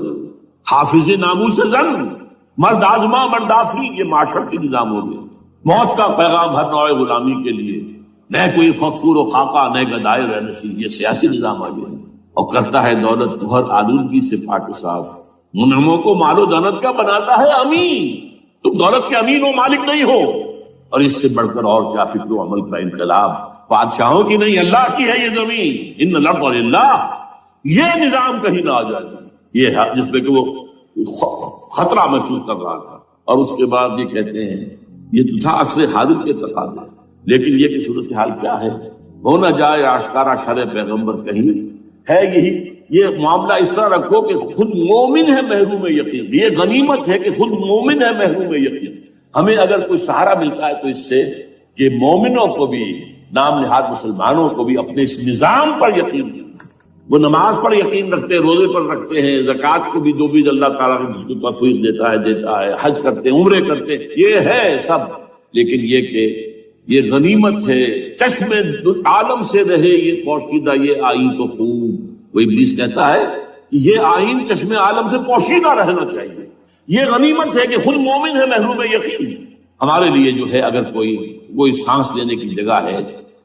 حافظ ناموس زن، مرد آزما مرد آفری، یہ معاشرتی نظام ہو گیا۔ موت کا پیغام ہر نوع غلامی کے لیے، نہ کوئی فخور و خاکہ نہ گدائے رہنسی، یہ سیاسی نظام آ گیا اور کرتا ہے دولت کو ہر آلودگی سے پاک و صاف۔ منعموں کو مال و دولت کا بناتا ہے امین، تم دولت کے امین و مالک نہیں ہو۔ اور اس سے بڑھ کر اور کیا فکر و عمل کا انقلاب، بادشاہوں کی نہیں اللہ کی ہے یہ زمین، ان الارض للہ، یہ نظام کہیں نہ آ جائے، یہ ہے جس پہ کہ وہ خطرہ محسوس کر رہا تھا۔ اور اس کے بعد یہ کہتے ہیں یہ تو تھا عصر حاضر کے تقاضے، لیکن یہ کہ صورتحال کیا ہے، ہو نہ جائے آشکارا شرع پیغمبر کہیں ہے یہی، یہ معاملہ اس طرح رکھو کہ خود مومن ہے محروم یقین، یہ غنیمت ہے کہ خود مومن ہے محروم یقین۔ ہمیں اگر کوئی سہارا ملتا ہے تو اس سے کہ مومنوں کو بھی، نام نہاد مسلمانوں کو بھی اپنے اس نظام پر یقین ہے، وہ نماز پر یقین رکھتے ہیں، روزے پر رکھتے ہیں، زکوٰۃ کو بھی دو بھی اللہ تعالیٰ جس کو تفویض دیتا ہے، حج کرتے ہیں، عمرے کرتے ہیں، یہ ہے سب، لیکن یہ کہ یہ غنیمت ہے، چشم عالم سے رہے یہ پوشیدہ یہ آئین تو خوب۔ وہ ابلیس کہتا ہے کہ یہ آئین چشم عالم سے پوشیدہ رہنا چاہیے، یہ غنیمت ہے کہ خود مومن ہے محروم یقین۔ ہمارے لیے جو ہے اگر کوئی سانس لینے کی جگہ ہے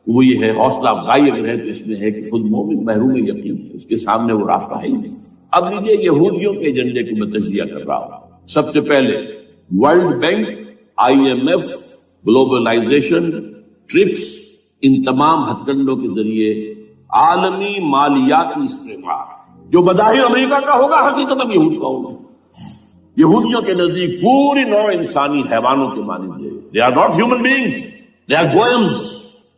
وہ یہ ہے، حوصلہ افزائی اگر ہے تو اس میں ہے کہ خود مومن محروم یقین ہے، اس کے سامنے وہ راستہ ہے ہی نہیں۔ اب لیجیے یہودیوں کے ایجنڈے کو میں تجزیہ کر رہا ہوں۔ سب سے پہلے World Bank, IMF، globalisation, TRIPS, ان تمام ہتھ کنڈوں کے ذریعے عالمی مالیاتی استعمال جو بظاہر امریکہ کا ہوگا حقیقت اب یہود کا ہوگا۔ یہودیوں کے نزدیک پوری نوع انسانی حیوانوں کے مانند ہے، they are not human beings, they are goyams,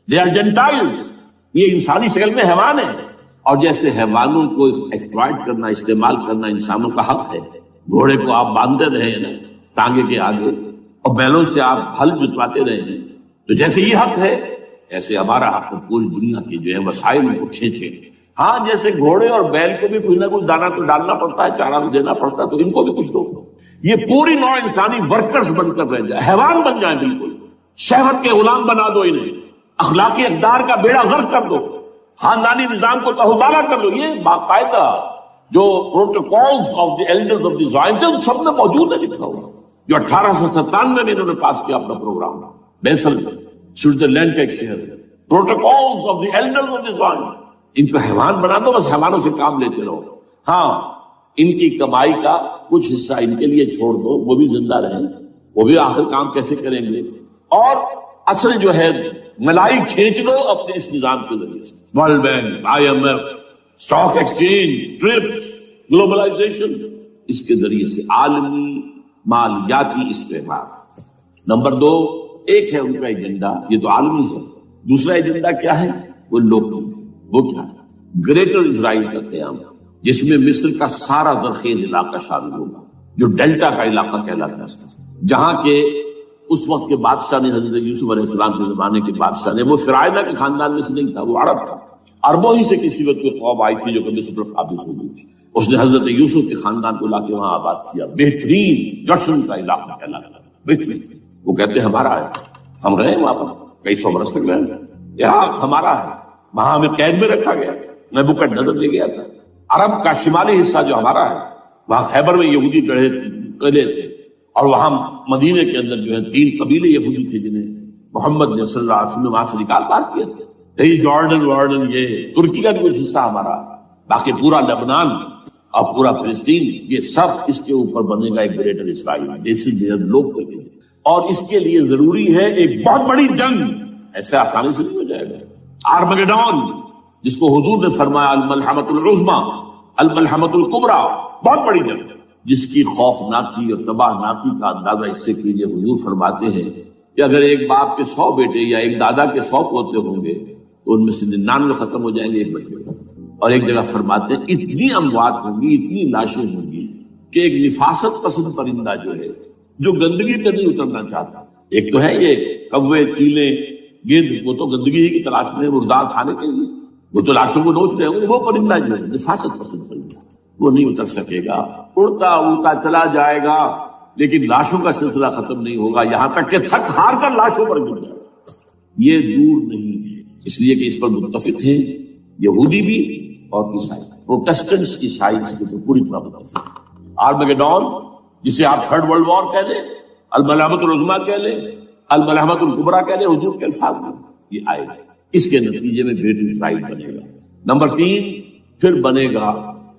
they are gentiles، یہ انسانی شکل میں حیوان ہیں، اور جیسے حیوانوں کو ایکسپلائٹ کرنا، استعمال کرنا انسانوں کا حق ہے۔ گھوڑے کو آپ باندھتے رہے ہیں نا ٹانگے کے آگے، اور بیلوں سے آپ ہل جتواتے رہے ہیں، تو جیسے یہ حق ہے ایسے ہمارا حق پوری دنیا کے جو ہے وسائل کو کھینچے۔ ہاں جیسے گھوڑے اور بیل کو بھی کچھ نہ کچھ دانا تو ڈالنا پڑتا ہے، چارہ تو دینا پڑتا ہے، تو ان کو بھی کچھ دو۔ یہ پوری نوع انسانی ورکرز بن کر رہ جائے، حیوان بن جائیں، بالکل شہوت کے غلام بنا دو انہیں، اخلاقی اقدار کا بیڑا غرق کر دو، خاندانی نظام کو تہوبالا کر لو۔ یہ باقاعدہ جو protocols of the elders of دی زائنٹل سب میں موجود ہے لکھا ہوا، جو 1897 میں انہوں نے پاس کیا اپنا پروگرام، بیسل سوئٹزرلینڈ کا ایک شہر ہے، protocols of the elders of دی زائنٹل۔ ان کو حیوان بنا دو، بس حیوانوں سے کام لیتے رہو۔ ہاں ان کی کمائی کا کچھ حصہ ان کے لیے چھوڑ دو، وہ بھی زندہ رہیں، وہ بھی آخر کام کیسے کریں گے، اور اصل جو ہے ملائی کھینچ لو اپنے اس نظام کے ذریعے سے۔ World Bank, IMF، stock exchange, TRIPS, globalisation, اس کے ذریعے سے عالمی مالیاتی استعمال۔ نمبر 2، ایک ہے ان کا ایجنڈا، یہ تو عالمی ہے، دوسرا ایجنڈا کیا ہے، وہ لوکل، وہ کیا ہے، گریٹر اسرائیل کا قیام، جس میں مصر کا سارا زرخیز علاقہ شامل ہوگا، جو ڈیلٹا کا علاقہ کہلاتا ہے، جہاں کے اس وقت کے بادشاہ نے، حضرت یوسف علیہ السلام کے زمانے کے بادشاہ نے، وہ فرعونہ کے خاندان میں سے نہیں تھا، وہ عرب تھا، عربوں ہی سے کسی وقت کوئی قوم آئی تھی جو کہ مصر پر قابض ہو گئی تھی، اس نے حضرت یوسف کے خاندان کو لا کے وہاں آباد کیا، بہترین جشن کا علاقہ کہلاتا ہے، بہترین۔ وہ کہتے ہیں ہمارا ہے، ہم رہے وہاں پر کئی 100 برس تک رہے، عراق ہمارا ہے، وہاں ہمیں قید میں رکھا گیا، نبوکدنصر دے گیا تھا۔ عرب کا شمالی حصہ جو ہمارا ہے، وہاں خیبر میں یہودی قلعے تھے، اور وہاں مدینے کے اندر جو ہے 3 قبیلے یہودی تھے جنہیں محمد نے صلی اللہ علیہ وسلم وہاں سے نکال پار کیا تھا۔ یہ جارڈن، یہ ترکی کا بھی کچھ حصہ ہمارا، باقی پورا لبنان اور پورا فلسطین، یہ سب اس کے اوپر بنے گا ایک گریٹر اسرائیل، دیسی لوگ کر کے، اور اس کے لیے ضروری ہے ایک بہت بڑی جنگ، ایسے آسانی سے نہیں ہو جائے گا۔ آرمگیڈون، جس کو حضور نے فرمایا الملحمۃ العظمیٰ، الملحمۃ الکبریٰ، بہت بڑی جنگ، جس کی خوفناکی اور تباہ ناکی کا اندازہ اس سے کیجیے۔ حضور فرماتے ہیں کہ اگر ایک باپ کے 100 بیٹے یا ایک دادا کے 100 پوتے ہوں گے تو ان میں سے 99 ختم ہو جائیں گے، ایک بچے گا۔ اور ایک جگہ فرماتے ہیں اتنی اموات ہوں گی، اتنی لاشیں ہوں گی کہ ایک نفاست پسند پرندہ جو ہے، جو گندگی پہ نہیں اترنا چاہتا، ایک تو ہے یہ کوے، چیلے، گیند، وہ تو گندگی ہی کی تلاش میں مردار کھانے کے لیے، وہ تو لاشوں کو نوچ رہے ہوں گے، وہ پرندہ جو ہے نفاست پسند پرندہ، وہ نہیں اتر سکے گا، اڑتا اڑتا چلا جائے گا، لیکن لاشوں کا سلسلہ ختم نہیں ہوگا، یہاں تک کہ تھک ہار کر لاشوں پر گر جائے گا۔ یہ دور نہیں ہے، اس لیے کہ اس پر متفق ہیں یہودی بھی اور عیسائی، پروٹیسٹنٹس عیسائی اس کے پوری طرح متفق۔ آرمیگڈون جسے آپ تھرڈ ورلڈ وار کہہ لیں، الملحمۃ العظمیٰ کہہ لیں، الملحمۃ الکبریٰ کہہ لیں، حضور کے الفاظ میں یہ آئے گا۔ اس کے نتیجے میں گریٹ اسرائیل بنے گا۔ نمبر 3 پھر بنے گا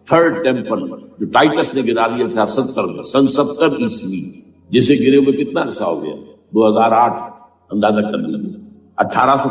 تھرڈ ٹیمپل جو ٹائٹس نے گرا دیا تھا 70 میں، سن 70 عیسوی، جسے گرے ہوئے کتنا عرصہ ہو گیا؟ 2008 اندازہ کر لیجیے۔ 1800